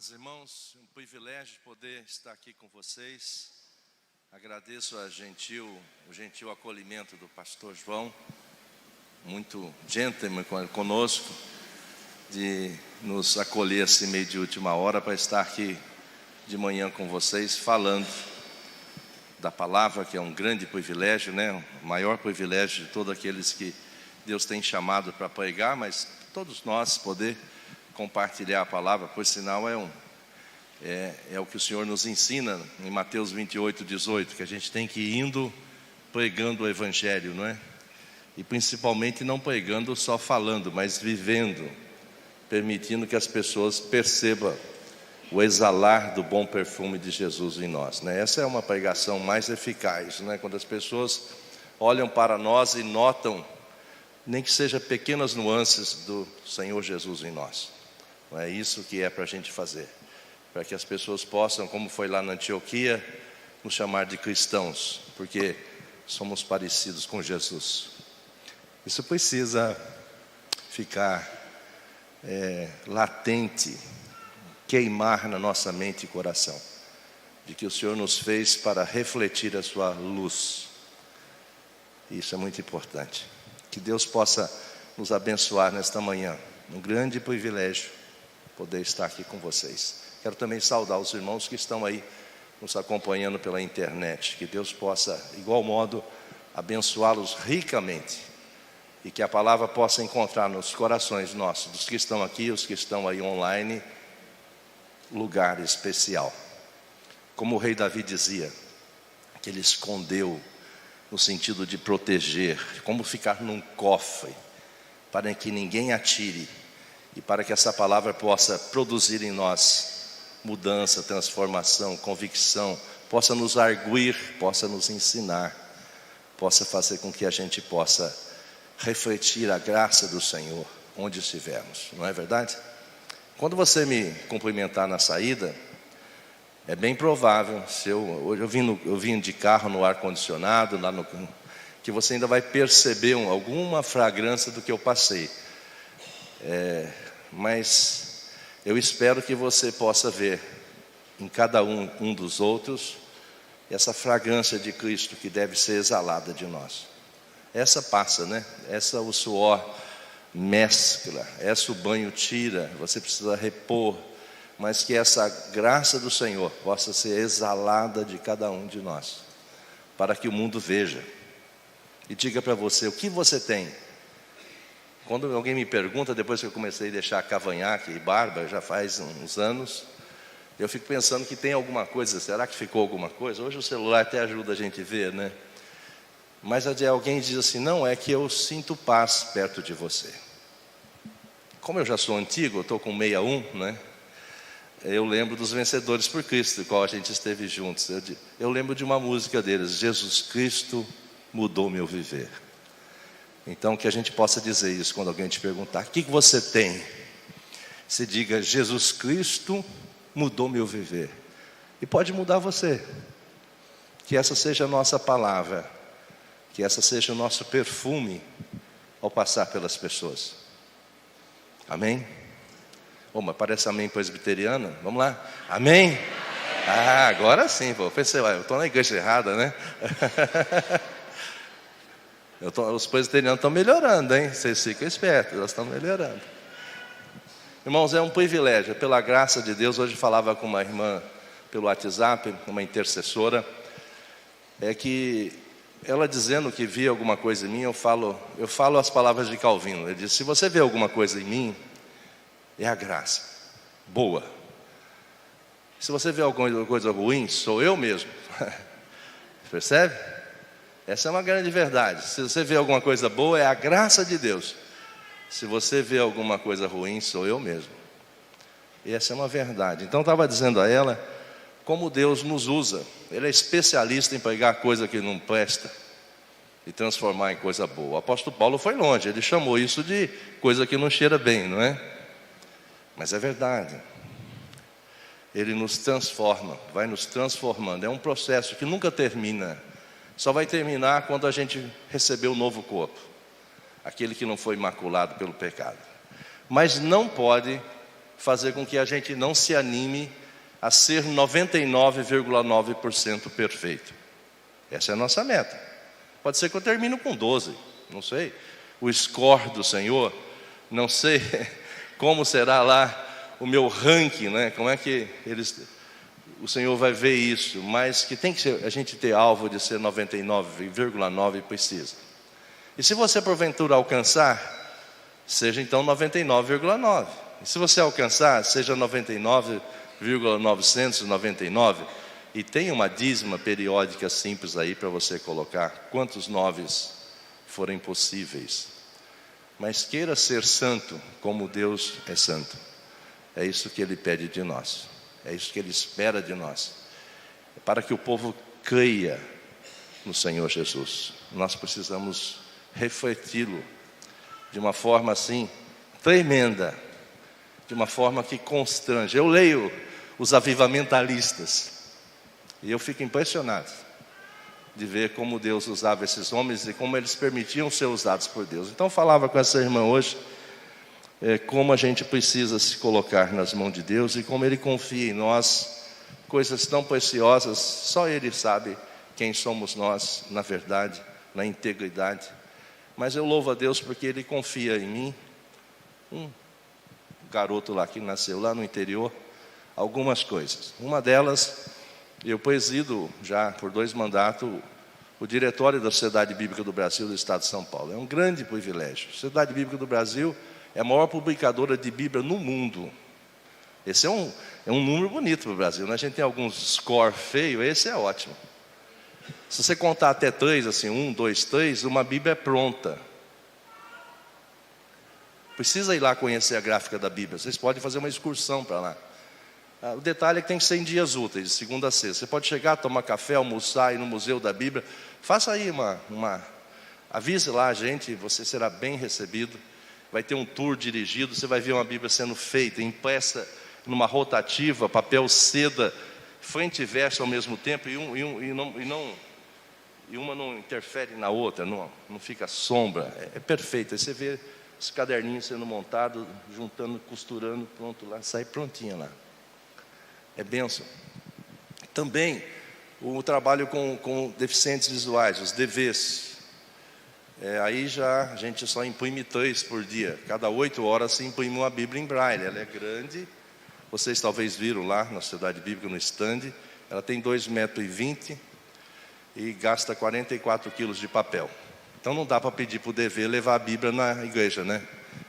Amados irmãos, é um privilégio poder estar aqui com vocês. Agradeço o gentil acolhimento do pastor João, muito gentleman conosco, de nos acolher assim meio de última hora para estar aqui de manhã com vocês, falando da palavra, que é um grande privilégio, né? O maior privilégio de todos aqueles que Deus tem chamado para pregar, mas todos nós poder compartilhar a palavra, por sinal é o que o Senhor nos ensina em Mateus 28:18, que a gente tem que ir indo pregando o Evangelho, não é? E principalmente não pregando só falando, mas vivendo, permitindo que as pessoas percebam o exalar do bom perfume de Jesus em nós, né? Essa é uma pregação mais eficaz, né? Quando as pessoas olham para nós e notam, nem que seja pequenas nuances do Senhor Jesus em nós. Não é isso que é para a gente fazer, para que as pessoas possam, como foi lá na Antioquia, nos chamar de cristãos, porque somos parecidos com Jesus. Isso precisa ficar latente, queimar na nossa mente e coração, de que o Senhor nos fez para refletir a sua luz. Isso é muito importante. Que Deus possa nos abençoar nesta manhã. Um grande privilégio poder estar aqui com vocês. Quero também saudar os irmãos que estão aí nos acompanhando pela internet. Que Deus possa, de igual modo, abençoá-los ricamente. E que a palavra possa encontrar nos corações nossos, dos que estão aqui, os que estão aí online, lugar especial. Como o rei Davi dizia, que ele escondeu no sentido de proteger, como ficar num cofre, para que ninguém atire, e para que essa palavra possa produzir em nós mudança, transformação, convicção, possa nos arguir, possa nos ensinar, possa fazer com que a gente possa refletir a graça do Senhor onde estivermos, não é verdade? Quando você me cumprimentar na saída, é bem provável, hoje eu vim de carro no ar-condicionado, que você ainda vai perceber alguma fragrância do que eu passei. Mas eu espero que você possa ver em cada um dos outros essa fragrância de Cristo que deve ser exalada de nós. Essa passa, né? Essa o suor mescla, essa o banho tira, você precisa repor, mas que essa graça do Senhor possa ser exalada de cada um de nós, para que o mundo veja e diga para você o que você tem. Quando alguém me pergunta, depois que eu comecei a deixar cavanhaque e barba, já faz uns anos, eu fico pensando que tem alguma coisa. Será que ficou alguma coisa? Hoje o celular até ajuda a gente a ver, né? Mas alguém diz assim, não, é que eu sinto paz perto de você. Como eu já sou antigo, eu estou com 61, né? Eu lembro dos Vencedores por Cristo, do qual a gente esteve juntos. Eu lembro de uma música deles, Jesus Cristo mudou meu viver. Então que a gente possa dizer isso quando alguém te perguntar, o que você tem? Você diga, Jesus Cristo mudou meu viver. E pode mudar você. Que essa seja a nossa palavra, que essa seja o nosso perfume ao passar pelas pessoas. Amém? Mas parece amém presbiteriana. Vamos lá. Amém? Ah, agora sim, pô. Pensei, eu estou na igreja errada, né? Os presbiterianos estão melhorando, hein? Vocês ficam espertos, elas estão melhorando. Irmãos, é um privilégio, pela graça de Deus. Hoje falava com uma irmã pelo WhatsApp, uma intercessora, que ela dizendo que via alguma coisa em mim, eu falo as palavras de Calvino. Ele diz, se você vê alguma coisa em mim, é a graça, boa. Se você vê alguma coisa ruim, sou eu mesmo. Percebe? Essa é uma grande verdade. Se você vê alguma coisa boa, é a graça de Deus. Se você vê alguma coisa ruim, sou eu mesmo. E essa é uma verdade. Então estava dizendo a ela como Deus nos usa. Ele é especialista em pegar coisa que não presta e transformar em coisa boa. O apóstolo Paulo foi longe, ele chamou isso de coisa que não cheira bem, não é? Mas é verdade. Ele nos transforma, vai nos transformando. É um processo que nunca termina. Só vai terminar quando a gente receber o novo corpo, aquele que não foi maculado pelo pecado. Mas não pode fazer com que a gente não se anime a ser 99,9% perfeito. Essa é a nossa meta. Pode ser que eu termine com 12, não sei. O score do Senhor, não sei como será lá o meu ranking, né? Como é que o Senhor vai ver isso, mas que tem que ser, a gente ter alvo de ser 99,9 precisa. E se você porventura alcançar, seja então 99,9. E se você alcançar, seja 99,999. E tem uma dízima periódica simples aí para você colocar quantos noves forem possíveis. Mas queira ser santo como Deus é santo. É isso que Ele pede de nós. É isso que Ele espera de nós. Para que o povo creia no Senhor Jesus. Nós precisamos refleti-lo de uma forma assim, tremenda. De uma forma que constrange. Eu leio os avivamentalistas. E eu fico impressionado de ver como Deus usava esses homens e como eles permitiam ser usados por Deus. Então eu falava com essa irmã hoje, como a gente precisa se colocar nas mãos de Deus e como Ele confia em nós, coisas tão preciosas, só Ele sabe quem somos nós, na verdade, na integridade. Mas eu louvo a Deus porque Ele confia em mim, um garoto lá que nasceu lá no interior, algumas coisas. Uma delas, eu presido já por 2 mandatos o diretório da Sociedade Bíblica do Brasil do Estado de São Paulo. É um grande privilégio. A Sociedade Bíblica do Brasil é a maior publicadora de Bíblia no mundo. Esse é um número bonito para o Brasil, né? A gente tem alguns score feio, esse é ótimo. Se você contar até 3, assim, 1, 2, 3, uma Bíblia é pronta. Precisa ir lá conhecer a gráfica da Bíblia. Vocês podem fazer uma excursão para lá. O detalhe é que tem 100 dias úteis, de segunda a sexta. Você pode chegar, tomar café, almoçar, ir no Museu da Bíblia. Faça aí avise lá a gente, você será bem recebido. Vai ter um tour dirigido, você vai ver uma Bíblia sendo feita, impressa numa rotativa, papel seda, frente e verso ao mesmo tempo, e uma não interfere na outra, não fica sombra. É perfeito. Aí você vê esse caderninho sendo montado, juntando, costurando, pronto lá, sai prontinha lá. É bênção. Também o trabalho com deficientes visuais, os DVs. Aí já a gente só imprime 3 por dia. Cada 8 horas se imprime uma Bíblia em braille. Ela é grande. Vocês talvez viram lá na Sociedade Bíblica no stand. Ela tem 2,20 metros e gasta 44 quilos de papel. Então não dá para pedir para o DV levar a Bíblia na igreja, né?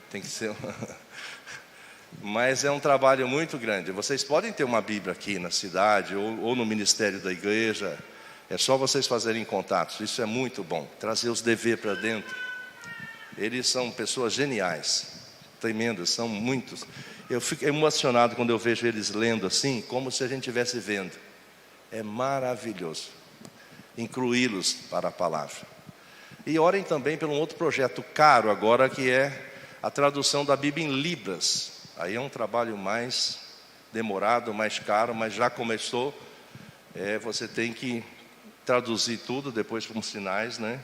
Tem que ser Mas é um trabalho muito grande. Vocês podem ter uma Bíblia aqui na cidade ou no ministério da igreja. É só vocês fazerem contatos. Isso é muito bom. Trazer os DV para dentro. Eles são pessoas geniais, tremendas, são muitos. Eu fico emocionado quando eu vejo eles lendo assim, como se a gente estivesse vendo. É maravilhoso incluí-los para a palavra. E orem também por um outro projeto caro agora, que é a tradução da Bíblia em Libras. Aí é um trabalho mais demorado, mais caro, mas já começou. Você tem que traduzir tudo depois com sinais, né?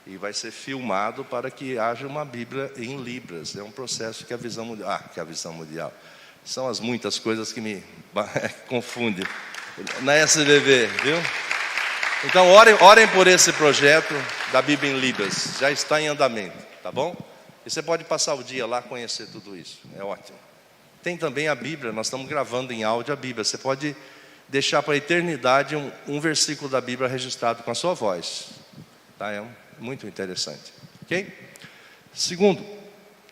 E vai ser filmado para que haja uma Bíblia em Libras. É um processo que a Visão Mundial... que a Visão Mundial. São as muitas coisas que me confundem. Na SBB, viu? Então orem por esse projeto da Bíblia em Libras. Já está em andamento, tá bom? E você pode passar o dia lá conhecer tudo isso. É ótimo. Tem também a Bíblia, nós estamos gravando em áudio a Bíblia. Você pode deixar para a eternidade um versículo da Bíblia registrado com a sua voz. Tá? É muito interessante. Ok? Segundo,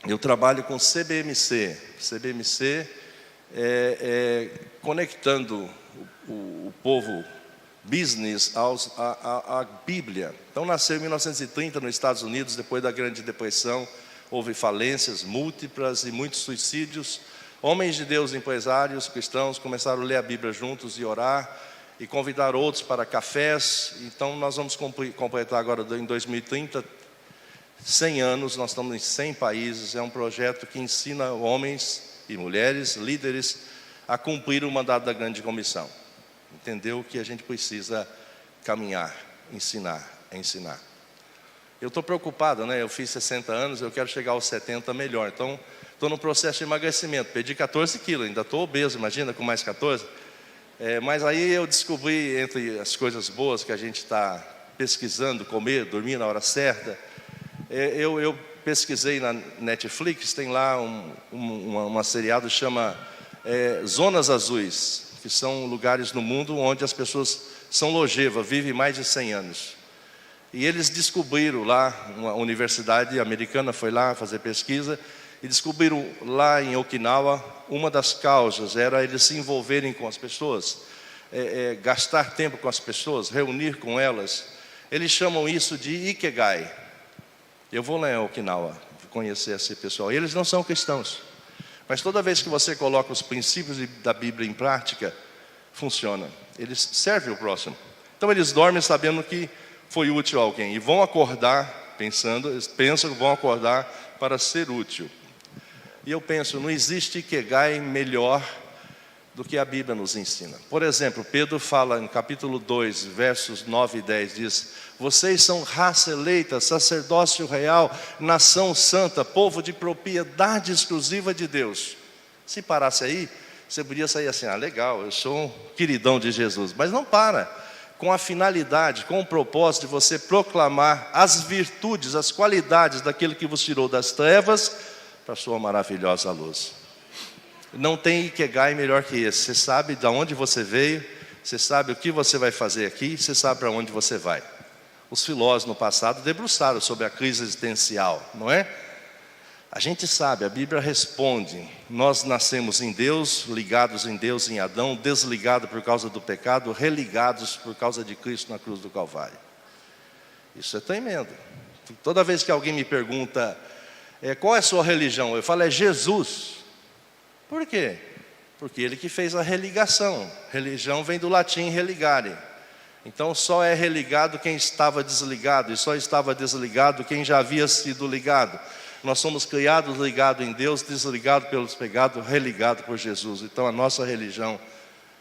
eu trabalho com CBMC. CBMC conectando o povo business à Bíblia. Então nasceu em 1930 nos Estados Unidos, depois da Grande Depressão. Houve falências múltiplas e muitos suicídios. Homens de Deus, empresários, cristãos, começaram a ler a Bíblia juntos e orar, e convidar outros para cafés. Então nós vamos completar agora em 2030, 100 anos, nós estamos em 100 países. É um projeto que ensina homens e mulheres, líderes, a cumprir o mandato da grande comissão. Entendeu que a gente precisa caminhar, ensinar. Eu estou preocupado, né? Eu fiz 60 anos, eu quero chegar aos 70 melhor. Então, Estou no processo de emagrecimento, perdi 14 quilos, ainda estou obeso, imagina, com mais 14. Mas aí eu descobri, entre as coisas boas que a gente está pesquisando, comer, dormir na hora certa, eu pesquisei na Netflix, tem lá uma seriado que chama Zonas Azuis, que são lugares no mundo onde as pessoas são longevas, vivem mais de 100 anos. E eles descobriram lá, uma universidade americana foi lá fazer pesquisa, e descobriram lá em Okinawa, uma das causas era eles se envolverem com as pessoas, gastar tempo com as pessoas, reunir com elas. Eles chamam isso de Ikigai. Eu vou lá em Okinawa conhecer esse pessoal. Eles não são cristãos, mas toda vez que você coloca os princípios da Bíblia em prática, funciona. Eles servem o próximo. Então eles dormem sabendo que foi útil a alguém e vão acordar eles pensam que vão acordar para ser útil. E eu penso, não existe Ikigai melhor do que a Bíblia nos ensina. Por exemplo, Pedro fala em capítulo 2, versos 9 e 10, diz: vocês são raça eleita, sacerdócio real, nação santa, povo de propriedade exclusiva de Deus. Se parasse aí, você podia sair assim: legal, eu sou um queridão de Jesus. Mas não para, com a finalidade, com o propósito de você proclamar as virtudes, as qualidades daquele que vos tirou das trevas para a sua maravilhosa luz. Não tem Ikigai melhor que esse. Você sabe de onde você veio, você sabe o que você vai fazer aqui, você sabe para onde você vai. Os filósofos no passado debruçaram sobre a crise existencial, não é? A gente sabe, a Bíblia responde: nós nascemos em Deus, ligados em Deus em Adão, desligados por causa do pecado, religados por causa de Cristo na cruz do Calvário. Isso é tremendo. Toda vez que alguém me pergunta qual é a sua religião, eu falo: é Jesus. Por quê? Porque ele que fez a religação. Religião vem do latim religare. Então só é religado quem estava desligado, e só estava desligado quem já havia sido ligado. Nós somos criados ligados em Deus, desligados pelos pecados, religados por Jesus. Então a nossa religião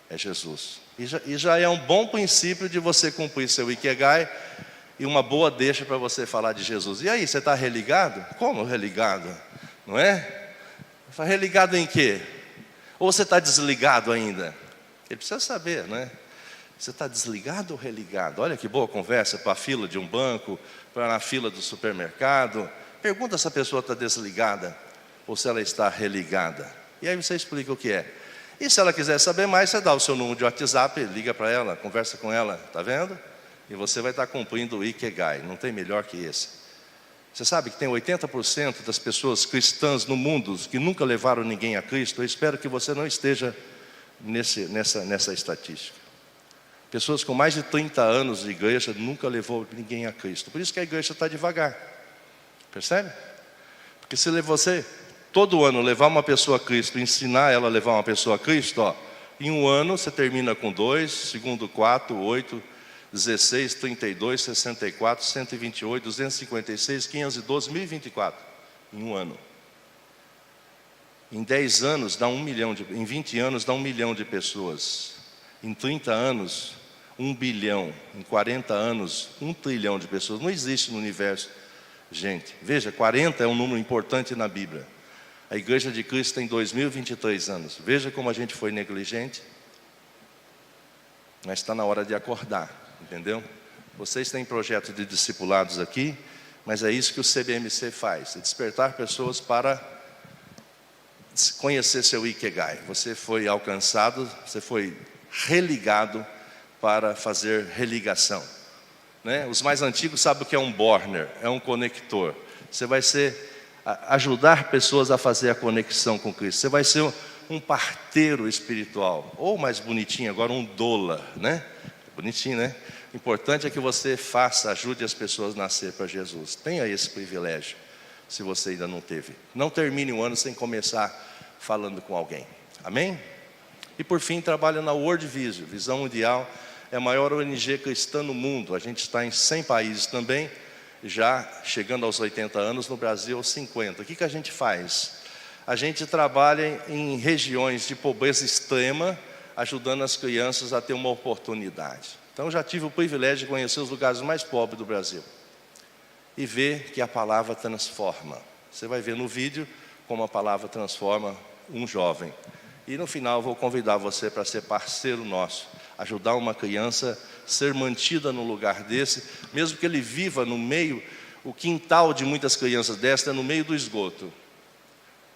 é Jesus. E já é um bom princípio de você cumprir seu Ikigai e uma boa deixa para você falar de Jesus. E aí, você está religado? Como religado? Não é? Religado em quê? Ou você está desligado ainda? Ele precisa saber, não é? Você está desligado ou religado? Olha que boa conversa para a fila de um banco, para na fila do supermercado. Pergunta se a pessoa está desligada ou se ela está religada. E aí você explica o que é. E se ela quiser saber mais, você dá o seu número de WhatsApp, liga para ela, conversa com ela, está vendo? E você vai estar cumprindo o Ikigai. Não tem melhor que esse. Você sabe que tem 80% das pessoas cristãs no mundo que nunca levaram ninguém a Cristo? Eu espero que você não esteja nessa estatística. Pessoas com mais de 30 anos de igreja nunca levou ninguém a Cristo. Por isso que a igreja está devagar. Percebe? Porque se você todo ano levar uma pessoa a Cristo, ensinar ela a levar uma pessoa a Cristo, em um ano você termina com 2, segundo 4, 8, 16, 32, 64, 128, 256, 512, 1024. Em um ano. Em 10 anos dá 1 milhão em 20 anos dá 1 milhão de pessoas. Em 30 anos, 1 bilhão. Em 40 anos, 1 trilhão de pessoas. Não existe no universo. Gente, veja, 40 é um número importante na Bíblia. A Igreja de Cristo tem 2023 anos. Veja como a gente foi negligente. Mas está na hora de acordar. Entendeu? Vocês têm projeto de discipulados aqui, mas é isso que o CBMC faz, é despertar pessoas para conhecer seu Ikigai. Você foi alcançado, você foi religado para fazer religação, né? Os mais antigos sabem o que é um Borner, é um conector. Você vai ajudar pessoas a fazer a conexão com Cristo. Você vai ser um parteiro espiritual, ou mais bonitinho agora, um doula, né? Bonitinho, né? O importante é que você ajude as pessoas a nascer para Jesus. Tenha esse privilégio, se você ainda não teve. Não termine o ano sem começar falando com alguém. Amém? E por fim, trabalha na World Vision. Visão Mundial é a maior ONG cristã no mundo. A gente está em 100 países também, já chegando aos 80 anos, no Brasil aos 50. O que a gente faz? A gente trabalha em regiões de pobreza extrema, ajudando as crianças a ter uma oportunidade. Então já tive o privilégio de conhecer os lugares mais pobres do Brasil e ver que a palavra transforma. Você vai ver no vídeo como a palavra transforma um jovem. E no final vou convidar você para ser parceiro nosso, ajudar uma criança a ser mantida num lugar desse, mesmo que ele viva no meio, o quintal de muitas crianças dessas é no meio do esgoto.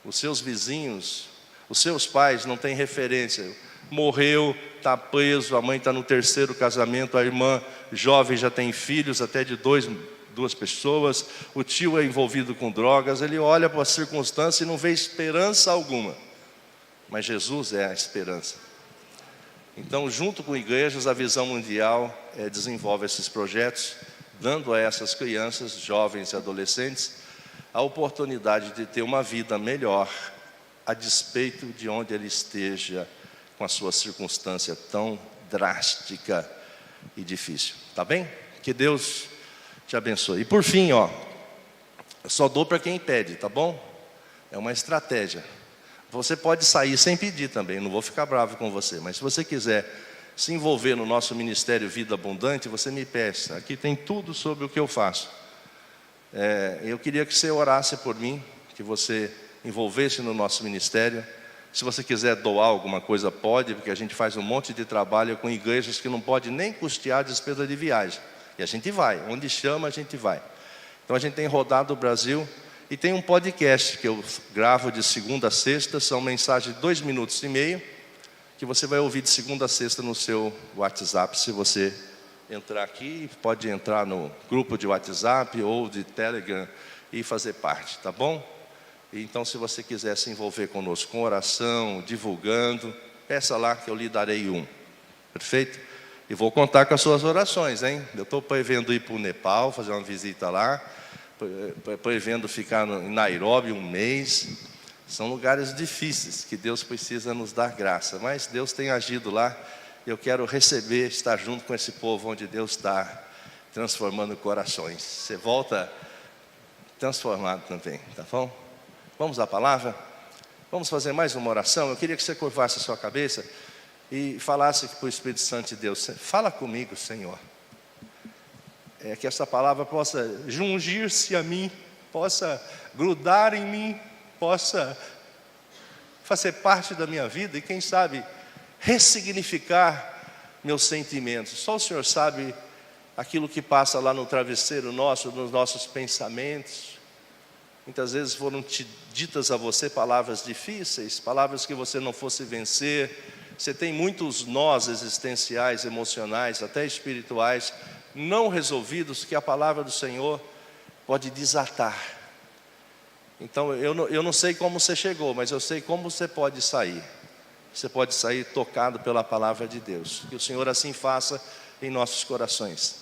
Os seus vizinhos, os seus pais não têm referência. Morreu, está preso, a mãe está no 3º casamento, a irmã jovem já tem filhos, até de duas pessoas, o tio é envolvido com drogas, ele olha para a circunstância e não vê esperança alguma. Mas Jesus é a esperança. Então, junto com igrejas, a Visão Mundial desenvolve esses projetos, dando a essas crianças, jovens e adolescentes, a oportunidade de ter uma vida melhor, a despeito de onde ele esteja, com a sua circunstância tão drástica e difícil. Tá bem? Que Deus te abençoe. E por fim, eu só dou para quem pede, tá bom? É uma estratégia. Você pode sair sem pedir também, não vou ficar bravo com você, mas se você quiser se envolver no nosso Ministério Vida Abundante, você me peça. Aqui tem tudo sobre o que eu faço. Eu queria que você orasse por mim, que você envolvesse no nosso ministério. Se você quiser doar alguma coisa, pode, porque a gente faz um monte de trabalho com igrejas que não pode nem custear a despesa de viagem. E a gente vai, onde chama a gente vai. Então a gente tem rodado o Brasil. E tem um podcast que eu gravo de segunda a sexta, são mensagens de 2,5 minutos, que você vai ouvir de segunda a sexta no seu WhatsApp. Se você entrar aqui, pode entrar no grupo de WhatsApp ou de Telegram e fazer parte, tá bom? Então, se você quiser se envolver conosco com oração, divulgando, peça lá que eu lhe darei um. Perfeito? E vou contar com as suas orações, hein? Eu estou prevendo ir para o Nepal, fazer uma visita lá. Prevendo ficar em Nairobi um mês. São lugares difíceis que Deus precisa nos dar graça, mas Deus tem agido lá. Eu quero receber, estar junto com esse povo onde Deus está transformando corações. Você volta transformado também, tá bom? Vamos à palavra? Vamos fazer mais uma oração. Eu queria que você curvasse a sua cabeça e falasse para o Espírito Santo de Deus: fala comigo, Senhor. Que essa palavra possa jungir-se a mim, possa grudar em mim, possa fazer parte da minha vida e, quem sabe, ressignificar meus sentimentos. Só o Senhor sabe aquilo que passa lá no travesseiro nosso, nos nossos pensamentos. Muitas vezes foram ditas a você palavras difíceis, palavras que você não fosse vencer. Você tem muitos nós existenciais, emocionais, até espirituais, não resolvidos, que a palavra do Senhor pode desatar. Então eu não sei como você chegou, mas eu sei como você pode sair. Você pode sair tocado pela palavra de Deus. Que o Senhor assim faça em nossos corações.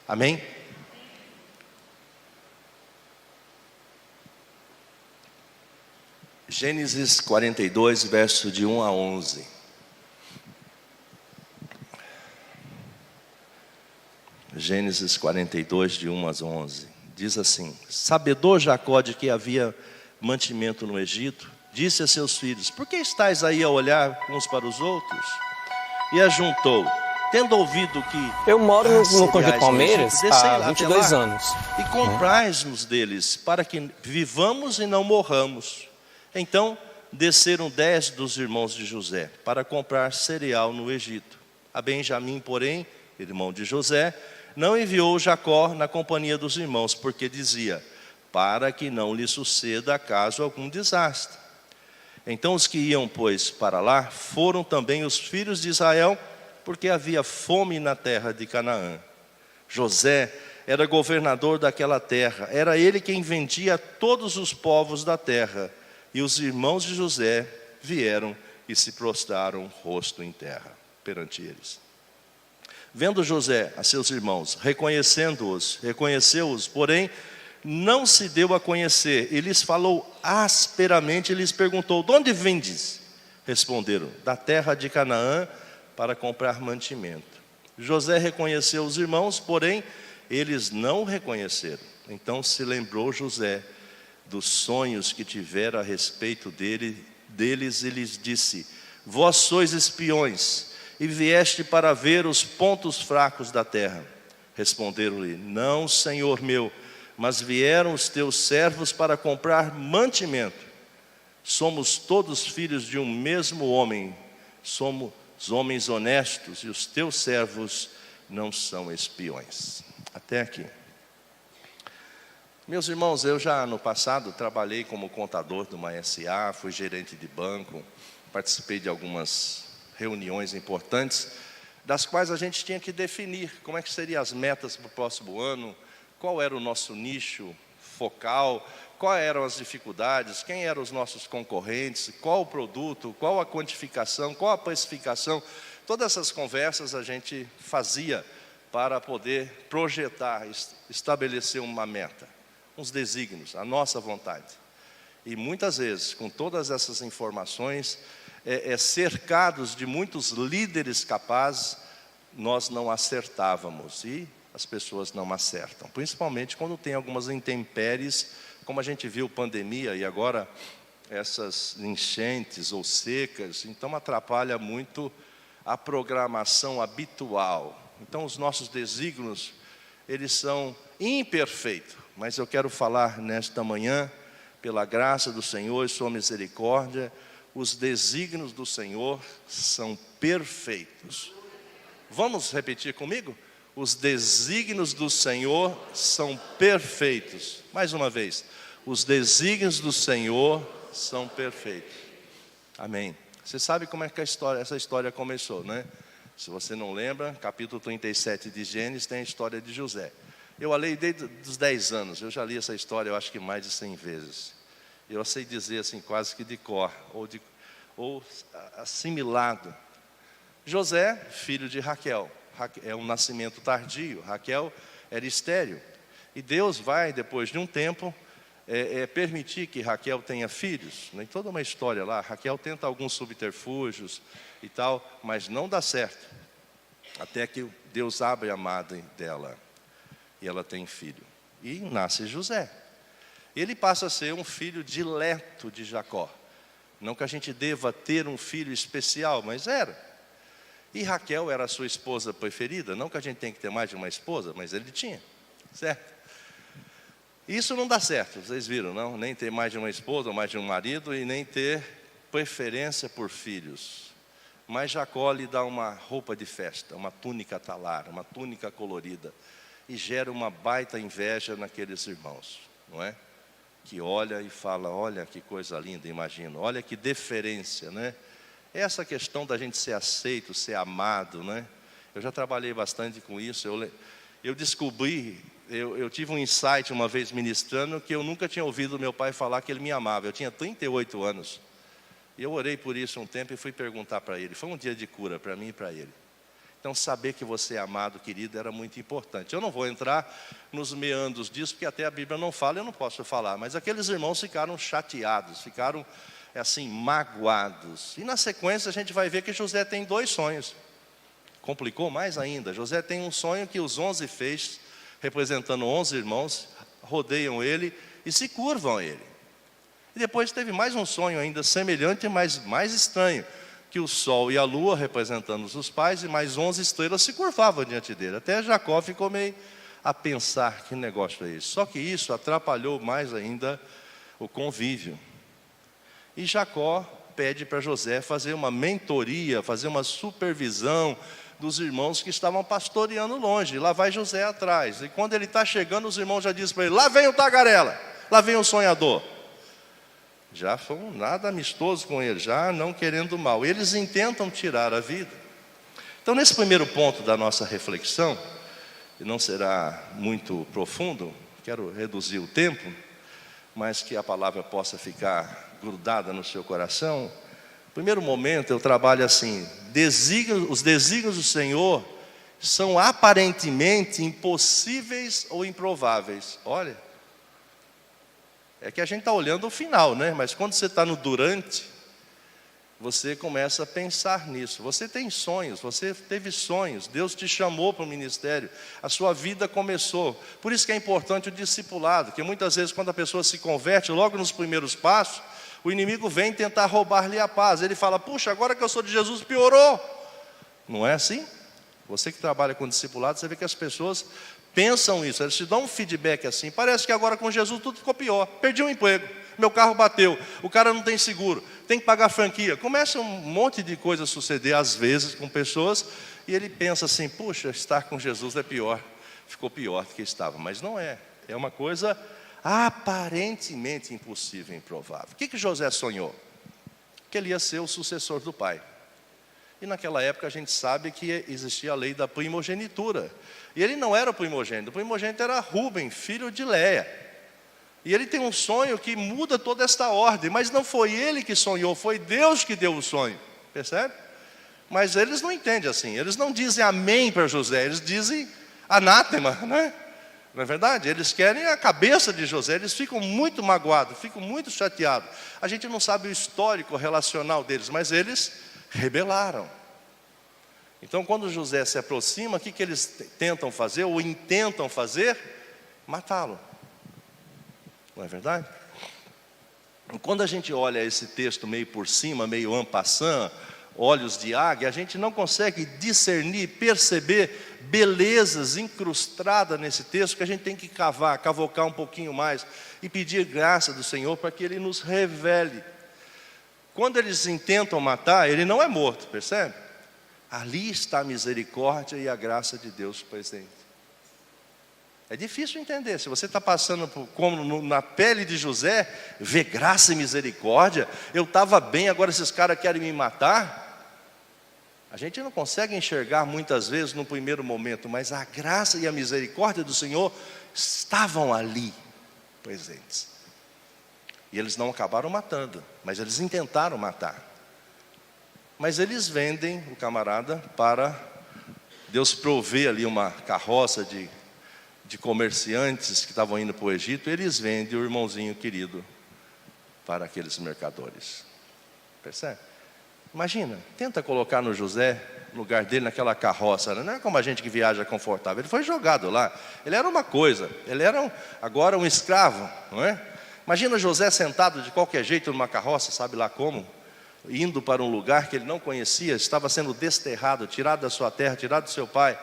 Amém? Gênesis 42, verso de 1 a 11. Gênesis 42, de 1 a 11, diz assim: sabedor Jacó de que havia mantimento no Egito, disse a seus filhos: por que estáis aí a olhar uns para os outros? E ajuntou: tendo ouvido que eu moro no Conjunto Palmeiras há 22 anos. E comprais-nos deles, para que vivamos e não morramos. Então desceram 10 dos irmãos de José para comprar cereal no Egito. A Benjamim, porém, irmão de José, não enviou Jacó na companhia dos irmãos, porque dizia: para que não lhe suceda acaso algum desastre. Então os que iam, pois, para lá, foram também os filhos de Israel, porque havia fome na terra de Canaã. José era governador daquela terra, era ele quem vendia a todos os povos da terra. E os irmãos de José vieram e se prostraram rosto em terra perante eles. Vendo José a seus irmãos, reconheceu-os, porém não se deu a conhecer. E lhes falou asperamente e lhes perguntou: de onde vendes? Responderam: da terra de Canaã, para comprar mantimento. José reconheceu os irmãos, porém eles não o reconheceram. Então se lembrou José dos sonhos que tivera a respeito deles e lhes disse: vós sois espiões e vieste para ver os pontos fracos da terra. Responderam-lhe: não, senhor meu, mas vieram os teus servos para comprar mantimento. Somos todos filhos de um mesmo homem, somos homens honestos, e os teus servos não são espiões. Até aqui. Meus irmãos, eu já no passado trabalhei como contador de uma SA, fui gerente de banco, participei de algumas reuniões importantes, das quais a gente tinha que definir como é que seriam as metas para o próximo ano, qual era o nosso nicho focal, quais eram as dificuldades, quem eram os nossos concorrentes, qual o produto, qual a quantificação, qual a precificação. Todas essas conversas a gente fazia para poder projetar, estabelecer uma meta, uns desígnios, a nossa vontade. E muitas vezes, com todas essas informações, cercados de muitos líderes capazes, nós não acertávamos e as pessoas não acertam, principalmente quando tem algumas intempéries, como a gente viu pandemia e agora essas enchentes ou secas, então atrapalha muito a programação habitual. Então os nossos desígnios, eles são imperfeitos, mas eu quero falar nesta manhã, pela graça do Senhor e sua misericórdia, os desígnios do Senhor são perfeitos. Vamos repetir comigo? Os desígnios do Senhor são perfeitos. Mais uma vez, os desígnios do Senhor são perfeitos. Amém. Você sabe como é que essa história começou, né? Se você não lembra, capítulo 37 de Gênesis tem a história de José. Eu a leio desde os 10 anos, eu já li essa história, eu acho que mais de 100 vezes. Eu sei dizer assim, quase que de cor, ou assimilado. José, filho de Raquel. É um nascimento tardio. Raquel era estéril. E Deus vai, depois de um tempo, permitir que Raquel tenha filhos. Tem toda uma história lá. Raquel tenta alguns subterfúgios e tal, mas não dá certo. Até que Deus abre a madre dela. E ela tem filho. E nasce José. Ele passa a ser um filho dileto de Jacó. Não que a gente deva ter um filho especial, mas era. E Raquel era a sua esposa preferida. Não que a gente tenha que ter mais de uma esposa, mas ele tinha. Certo? Isso não dá certo, vocês viram, não? Nem ter mais de uma esposa, ou mais de um marido, e nem ter preferência por filhos. Mas Jacó lhe dá uma roupa de festa, uma túnica talar, uma túnica colorida. E gera uma baita inveja naqueles irmãos, não é? Que olha e fala, olha que coisa linda, imagino. Olha que deferência, né? Essa questão da gente ser aceito, ser amado, né? Eu já trabalhei bastante com isso. Eu descobri, eu tive um insight uma vez ministrando, que eu nunca tinha ouvido meu pai falar que ele me amava. Eu tinha 38 anos. E eu orei por isso um tempo e fui perguntar para ele. Foi um dia de cura para mim e para ele. Então, saber que você é amado, querido, era muito importante. Eu não vou entrar nos meandros disso, porque até a Bíblia não fala, eu não posso falar. Mas aqueles irmãos ficaram chateados, ficaram, assim, magoados. E na sequência a gente vai ver que José tem 2 sonhos. Complicou mais ainda. José tem um sonho que os 11 feixes, representando 11 irmãos, rodeiam ele e se curvam a ele. E depois teve mais um sonho ainda semelhante, mas mais estranho, que o sol e a lua, representando os pais, e mais 11 estrelas se curvavam diante dele. Até Jacó ficou meio a pensar, que negócio é esse? Só que isso atrapalhou mais ainda o convívio. E Jacó pede para José fazer uma mentoria, fazer uma supervisão dos irmãos que estavam pastoreando longe. E lá vai José atrás. E quando ele está chegando, os irmãos já dizem para ele, lá vem o tagarela, lá vem o sonhador. Já foi nada amistoso com ele, já não querendo mal. Eles intentam tirar a vida. Então, nesse primeiro ponto da nossa reflexão, e não será muito profundo, quero reduzir o tempo, mas que a palavra possa ficar grudada no seu coração. No primeiro momento eu trabalho assim, os desígnios do Senhor são aparentemente impossíveis ou improváveis. Olha, é que a gente está olhando o final, né? Mas quando você está no durante, você começa a pensar nisso. Você tem sonhos, você teve sonhos, Deus te chamou para o ministério, a sua vida começou. Por isso que é importante o discipulado, que muitas vezes quando a pessoa se converte, logo nos primeiros passos, o inimigo vem tentar roubar-lhe a paz. Ele fala, puxa, agora que eu sou de Jesus, piorou. Não é assim? Você que trabalha com discipulado, você vê que as pessoas pensam isso, eles te dão um feedback assim, parece que agora com Jesus tudo ficou pior, perdi o emprego, meu carro bateu, o cara não tem seguro, tem que pagar franquia. Começa um monte de coisa a suceder, às vezes, com pessoas, e ele pensa assim, puxa, estar com Jesus é pior, ficou pior do que estava. Mas não é, é uma coisa aparentemente impossível e improvável. O que José sonhou? Que ele ia ser o sucessor do pai. E naquela época a gente sabe que existia a lei da primogenitura. E ele não era o primogênito era Rúben, filho de Léia. E ele tem um sonho que muda toda esta ordem, mas não foi ele que sonhou, foi Deus que deu o sonho, percebe? Mas eles não entendem assim, eles não dizem amém para José, eles dizem anátema, né? Não é verdade? Eles querem a cabeça de José, eles ficam muito magoados, ficam muito chateados. A gente não sabe o histórico relacional deles, mas eles rebelaram. Então quando José se aproxima, o que eles tentam fazer, ou intentam fazer? Matá-lo. Não é verdade? E quando a gente olha esse texto meio por cima, meio en passant, olhos de águia, a gente não consegue discernir, perceber belezas incrustadas nesse texto, que a gente tem que cavocar um pouquinho mais, e pedir graça do Senhor para que Ele nos revele. Quando eles intentam matar, ele não é morto, percebe? Ali está a misericórdia e a graça de Deus presente. É difícil entender, se você está passando como na pele de José, ver graça e misericórdia, eu estava bem, agora esses caras querem me matar. A gente não consegue enxergar muitas vezes no primeiro momento, mas a graça e a misericórdia do Senhor estavam ali presentes. E eles não acabaram matando, mas eles intentaram matar. Mas eles vendem o camarada para Deus prover ali uma carroça de comerciantes que estavam indo para o Egito. Eles vendem o irmãozinho querido para aqueles mercadores. Percebe? Imagina, tenta colocar no José, no lugar dele, naquela carroça. Não é como a gente que viaja confortável. Ele foi jogado lá. Ele era uma coisa, ele era agora um escravo, não é? Imagina José sentado de qualquer jeito numa carroça, sabe lá como, indo para um lugar que ele não conhecia, estava sendo desterrado, tirado da sua terra, tirado do seu pai.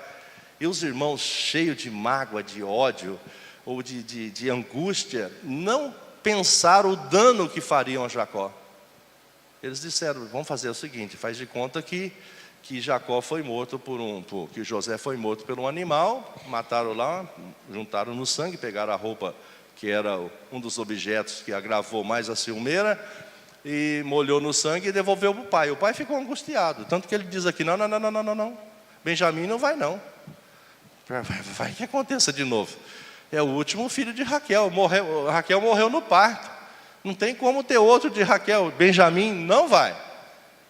E os irmãos, cheios de mágoa, de ódio, ou de angústia, não pensaram o dano que fariam a Jacó. Eles disseram, vamos fazer o seguinte, faz de conta que Jacó foi morto que José foi morto por um animal, mataram lá, juntaram no sangue, pegaram a roupa que era um dos objetos que agravou mais a ciumeira, e molhou no sangue e devolveu para o pai. O pai ficou angustiado, tanto que ele diz aqui, não, Benjamim não vai não, vai que aconteça de novo. É o último filho de Raquel, Raquel morreu no parto, não tem como ter outro de Raquel, Benjamim não vai.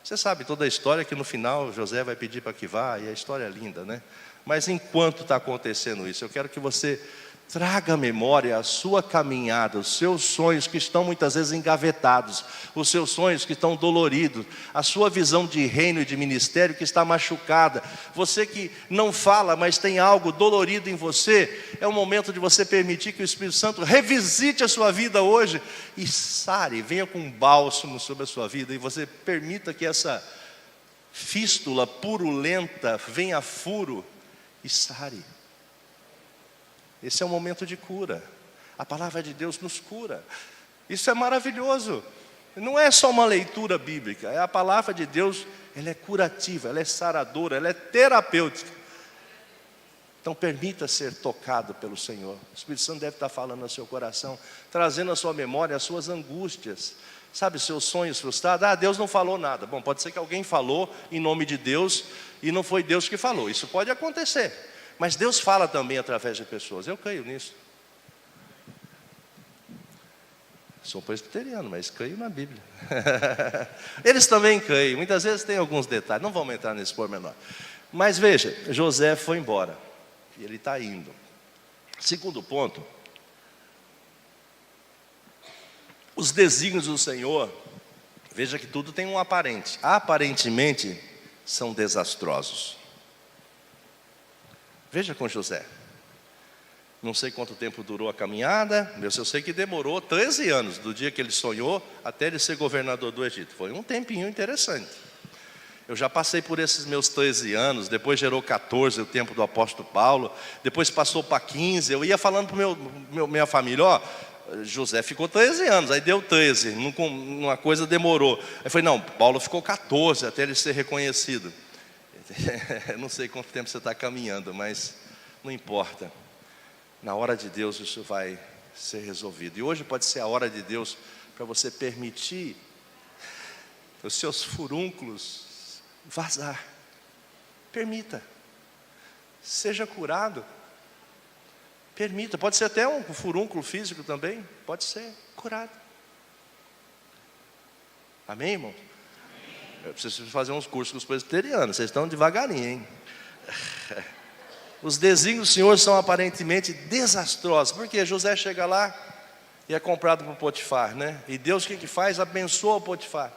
Você sabe toda a história, que no final José vai pedir para que vá, e a história é linda, né? Mas enquanto está acontecendo isso, eu quero que você traga à memória a sua caminhada, os seus sonhos que estão muitas vezes engavetados, os seus sonhos que estão doloridos, a sua visão de reino e de ministério que está machucada. Você que não fala, mas tem algo dolorido em você, é o momento de você permitir que o Espírito Santo revisite a sua vida hoje e sare, venha com um bálsamo sobre a sua vida, e você permita que essa fístula purulenta venha a furo e sare. Esse é um momento de cura. A palavra de Deus nos cura. Isso é maravilhoso. Não é só uma leitura bíblica, é a palavra de Deus, ela é curativa, ela é saradora, ela é terapêutica. Então permita ser tocado pelo Senhor. O Espírito Santo deve estar falando no seu coração, trazendo à sua memória as suas angústias, sabe, seus sonhos frustrados. Deus não falou nada. Bom, pode ser que alguém falou em nome de Deus e não foi Deus que falou. Isso pode acontecer. Mas Deus fala também através de pessoas. Eu creio nisso. Sou presbiteriano, mas creio na Bíblia. Eles também creem. Muitas vezes tem alguns detalhes. Não vamos entrar nesse pormenor. Mas veja, José foi embora. E ele está indo. Segundo ponto. Os desígnios do Senhor. Veja que tudo tem um aparente. Aparentemente são desastrosos. Veja com José. Não sei quanto tempo durou a caminhada, mas eu sei que demorou 13 anos, do dia que ele sonhou até ele ser governador do Egito. Foi um tempinho interessante. Eu já passei por esses meus 13 anos, depois gerou 14, o tempo do apóstolo Paulo, depois passou para 15, eu ia falando para minha família, José ficou 13 anos, aí deu 13, uma coisa demorou. Aí eu falei, não, Paulo ficou 14 até ele ser reconhecido. Não sei quanto tempo você está caminhando, mas não importa. Na hora de Deus isso vai ser resolvido. E hoje pode ser a hora de Deus para você permitir os seus furúnculos vazar. Permita. Seja curado. Permita. Pode ser até um furúnculo físico também. Pode ser curado. Amém, irmão? Eu preciso fazer uns cursos com os presbiterianos. Vocês estão devagarinho, hein? Os desígnios do Senhor são aparentemente desastrosos. Porque José chega lá e é comprado por Potifar, né? E Deus o que faz? Abençoa o Potifar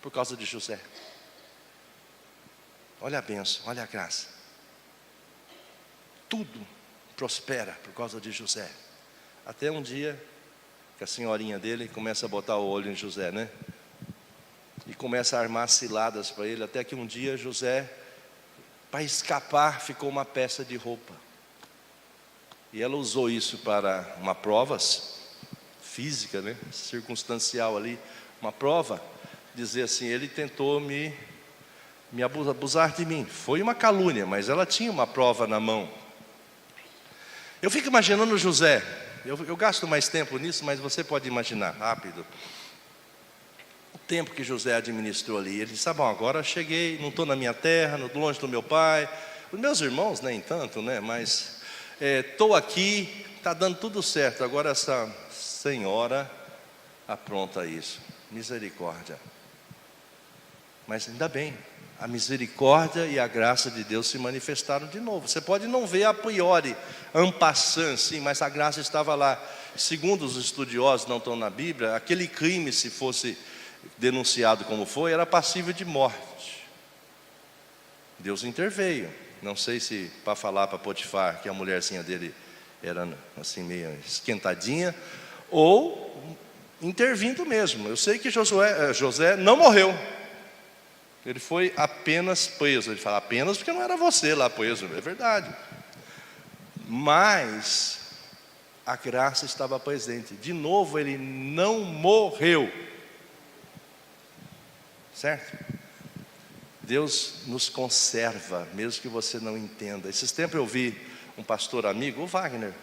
por causa de José. Olha a bênção, olha a graça. Tudo prospera por causa de José. Até um dia que a senhorinha dele começa a botar o olho em José, né? E começa a armar ciladas para ele, até que um dia José, para escapar, ficou uma peça de roupa. E ela usou isso para uma prova física, né? Circunstancial ali, uma prova, dizer assim, ele tentou me abusar de mim. Foi uma calúnia, mas ela tinha uma prova na mão. Eu fico imaginando José, eu gasto mais tempo nisso, mas você pode imaginar, rápido. O tempo que José administrou ali, ele disse, bom, agora cheguei, não estou na minha terra, longe do meu pai, os meus irmãos nem tanto, né, mas estou aqui, está dando tudo certo, agora essa senhora apronta isso, misericórdia. Mas ainda bem, a misericórdia e a graça de Deus se manifestaram de novo. Você pode não ver a priori, en passant, sim, mas a graça estava lá. Segundo os estudiosos, não estão na Bíblia, aquele crime, se fosse denunciado como foi, era passível de morte. Deus interveio. Não sei se para falar para Potifar que a mulherzinha dele era assim meio esquentadinha, ou intervindo mesmo. Eu sei que José não morreu. Ele foi apenas preso. Ele fala apenas porque não era você lá preso, é verdade. Mas a graça estava presente. De novo, ele não morreu. Certo? Deus nos conserva, mesmo que você não entenda. Esses tempos eu vi um pastor amigo, o Wagner,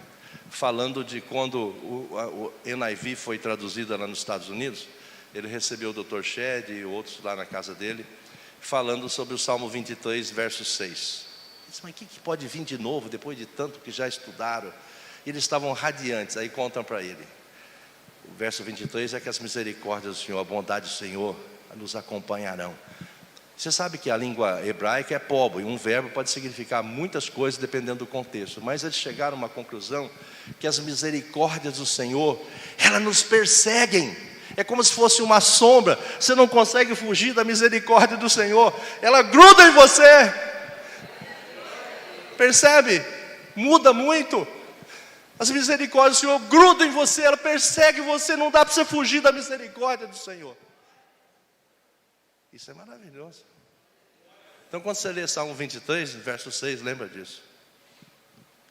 falando de quando o NIV foi traduzido lá nos Estados Unidos. Ele recebeu o Dr. Shed e outros lá na casa dele, falando sobre o Salmo 23, verso 6. Disse, mas o que pode vir de novo, depois de tanto que já estudaram? E eles estavam radiantes, aí contam para ele. O verso 23 é que as misericórdias do Senhor, a bondade do Senhor nos acompanharão. Você sabe que a língua hebraica é pobre, um verbo pode significar muitas coisas dependendo do contexto, mas eles chegaram a uma conclusão que as misericórdias do Senhor, elas nos perseguem. É como se fosse uma sombra, você não consegue fugir da misericórdia do Senhor, ela gruda em você. Percebe? Muda muito. As misericórdias do Senhor grudam em você, ela persegue você, não dá para você fugir da misericórdia do Senhor. Isso é maravilhoso. Então quando você lê Salmo 23, verso 6, lembra disso.